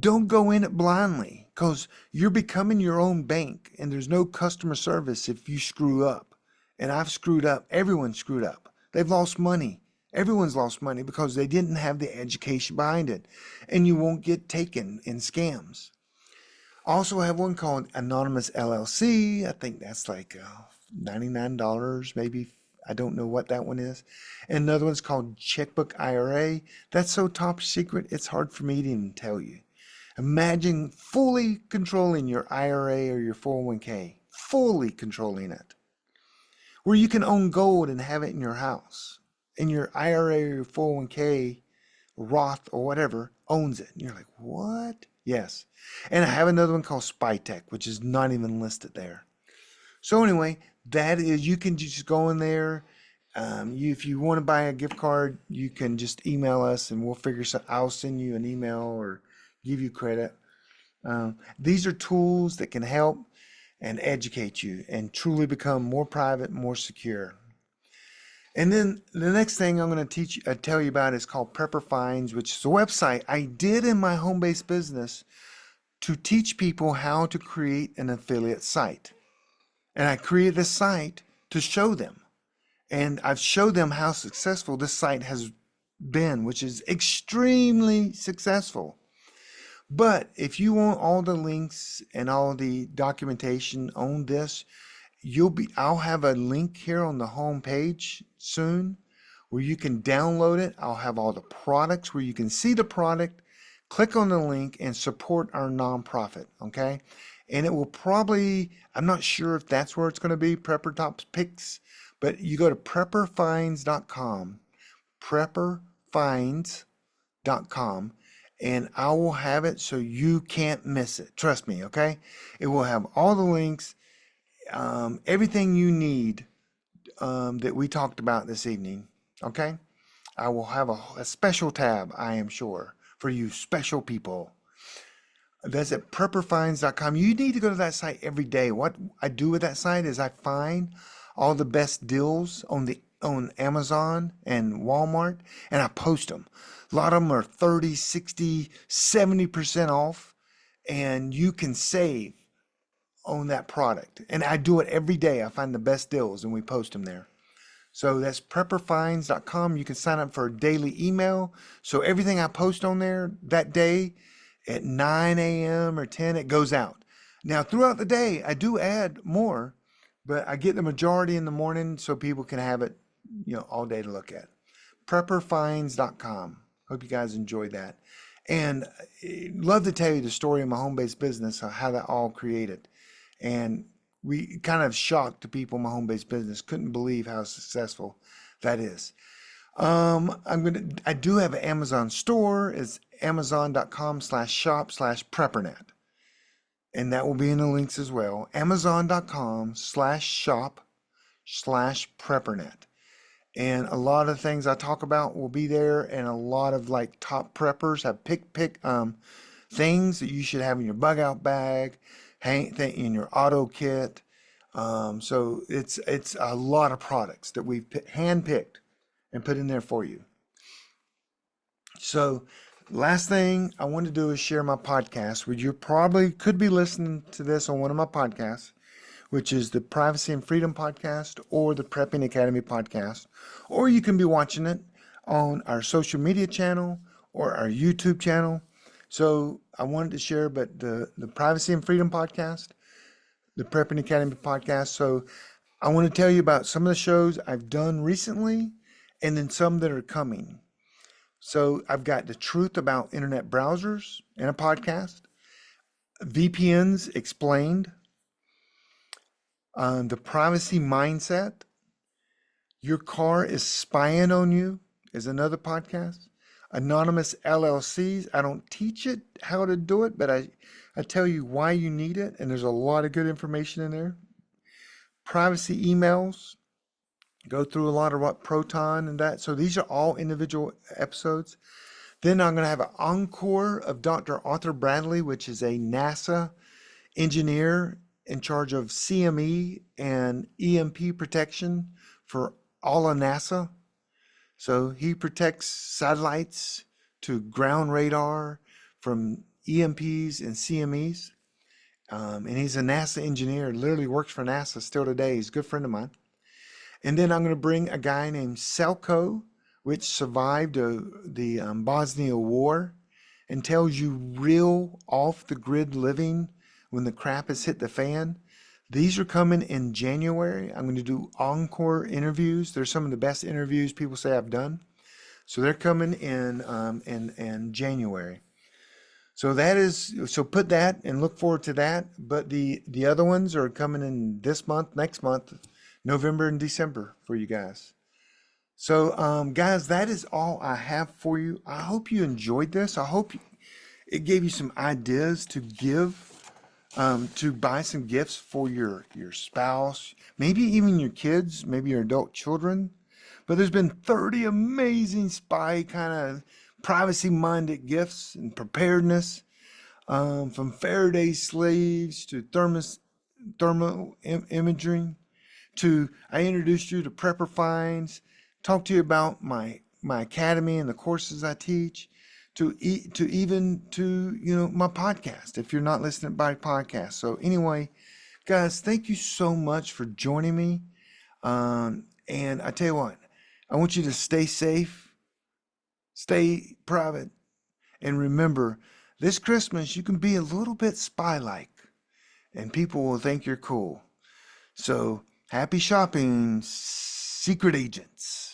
Don't go in it blindly because you're becoming your own bank and there's no customer service if you screw up. And I've screwed up. Everyone screwed up. They've lost money. Everyone's lost money because they didn't have the education behind it. And you won't get taken in scams. Also have one called Anonymous LLC. I think that's like $99 maybe. I don't know what that one is. And another one's called Checkbook IRA. That's so top secret, it's hard for me to even tell you. Imagine fully controlling your IRA or your 401k, fully controlling it, where you can own gold and have it in your house. And your IRA or your 401k, Roth or whatever, owns it. And you're like, what? Yes. And I have another one called SpyTech, which is not even listed there. So anyway, that is, you can just go in there. If you want to buy a gift card, you can just email us and we'll figure something. I'll send you an email or give you credit. These are tools that can help and educate you and truly become more private, more secure. And then the next thing I'm going to tell you about is called Prepper Finds, which is a website I did in my home-based business to teach people how to create an affiliate site. And I created this site to show them. And I've showed them how successful this site has been, which is extremely successful. But if you want all the links and all the documentation on this, I'll have a link here on the home page soon where you can download it. I'll have all the products where you can see the product, click on the link and support our nonprofit, okay? And it will probably, I'm not sure if that's where it's going to be, Prepper Tops Picks, but you go to prepperfinds.com, prepperfinds.com, and I will have it so you can't miss it. Trust me, okay? It will have all the links, everything you need that we talked about this evening, okay? I will have a special tab, I am sure, for you special people. That's at prepperfinds.com. You need to go to that site every day. What I do with that site is I find all the best deals on Amazon and Walmart, and I post them. A lot of them are 30, 60, 70% off, and you can save on that product. And I do it every day. I find the best deals and we post them there. So that's prepperfinds.com. You can sign up for a daily email. So everything I post on there that day at 9 a.m. or 10, it goes out. Now throughout the day, I do add more, but I get the majority in the morning so people can have it, all day to look at. Prepperfinds.com. Hope you guys enjoyed that. And love to tell you the story of my home-based business, how that all created. And we kind of shocked the people in my home-based business, couldn't believe how successful that is. I do have an Amazon store. It's amazon.com/shop/preppernet. And that will be in the links as well. Amazon.com/shop/preppernet. And a lot of things I talk about will be there, and a lot of like top preppers have pick things that you should have in your bug out bag, in your auto kit. So it's a lot of products that we've hand picked and put in there for you. So last thing I want to do is share my podcast, which you probably could be listening to this on one of my podcasts, which is the Privacy and Freedom podcast or the Prepping Academy podcast, or you can be watching it on our social media channel or our YouTube channel. So I wanted to share, but the Privacy and Freedom podcast, the Prepping Academy podcast. So I want to tell you about some of the shows I've done recently and then some that are coming. So I've got the truth about internet browsers in a podcast, VPNs explained, the privacy mindset, your car is spying on you is another podcast. Anonymous LLCs, I don't teach it how to do it, but I tell you why you need it, and there's a lot of good information in there. Privacy emails, go through a lot of what Proton and that. So these are all individual episodes. Then I'm going to have an encore of Dr. Arthur Bradley, which is a NASA engineer in charge of CME and EMP protection for all of NASA. So he protects satellites to ground radar from EMPs and CMEs. And he's a NASA engineer, literally works for NASA still today. He's a good friend of mine. And then I'm going to bring a guy named Selko, which survived the Bosnia War and tells you real off-the-grid living when the crap has hit the fan. These are coming in January. I'm going to do encore interviews. They're some of the best interviews people say I've done. So they're coming in January. So put that and look forward to that. But the other ones are coming in this month, next month, November and December for you guys. So, guys, that is all I have for you. I hope you enjoyed this. I hope it gave you some ideas to give, to buy some gifts for your spouse, maybe even your kids, maybe your adult children. But there's been 30 amazing spy kind of privacy-minded gifts and preparedness, from Faraday sleeves to thermal imaging. I introduced you to Prepper Finds, talked to you about my academy and the courses I teach, to my podcast if you're not listening by podcast. So anyway, guys, thank you so much for joining me. And I tell you what, I want you to stay safe, stay private, and remember, this Christmas you can be a little bit spy-like, and people will think you're cool. So happy shopping, secret agents.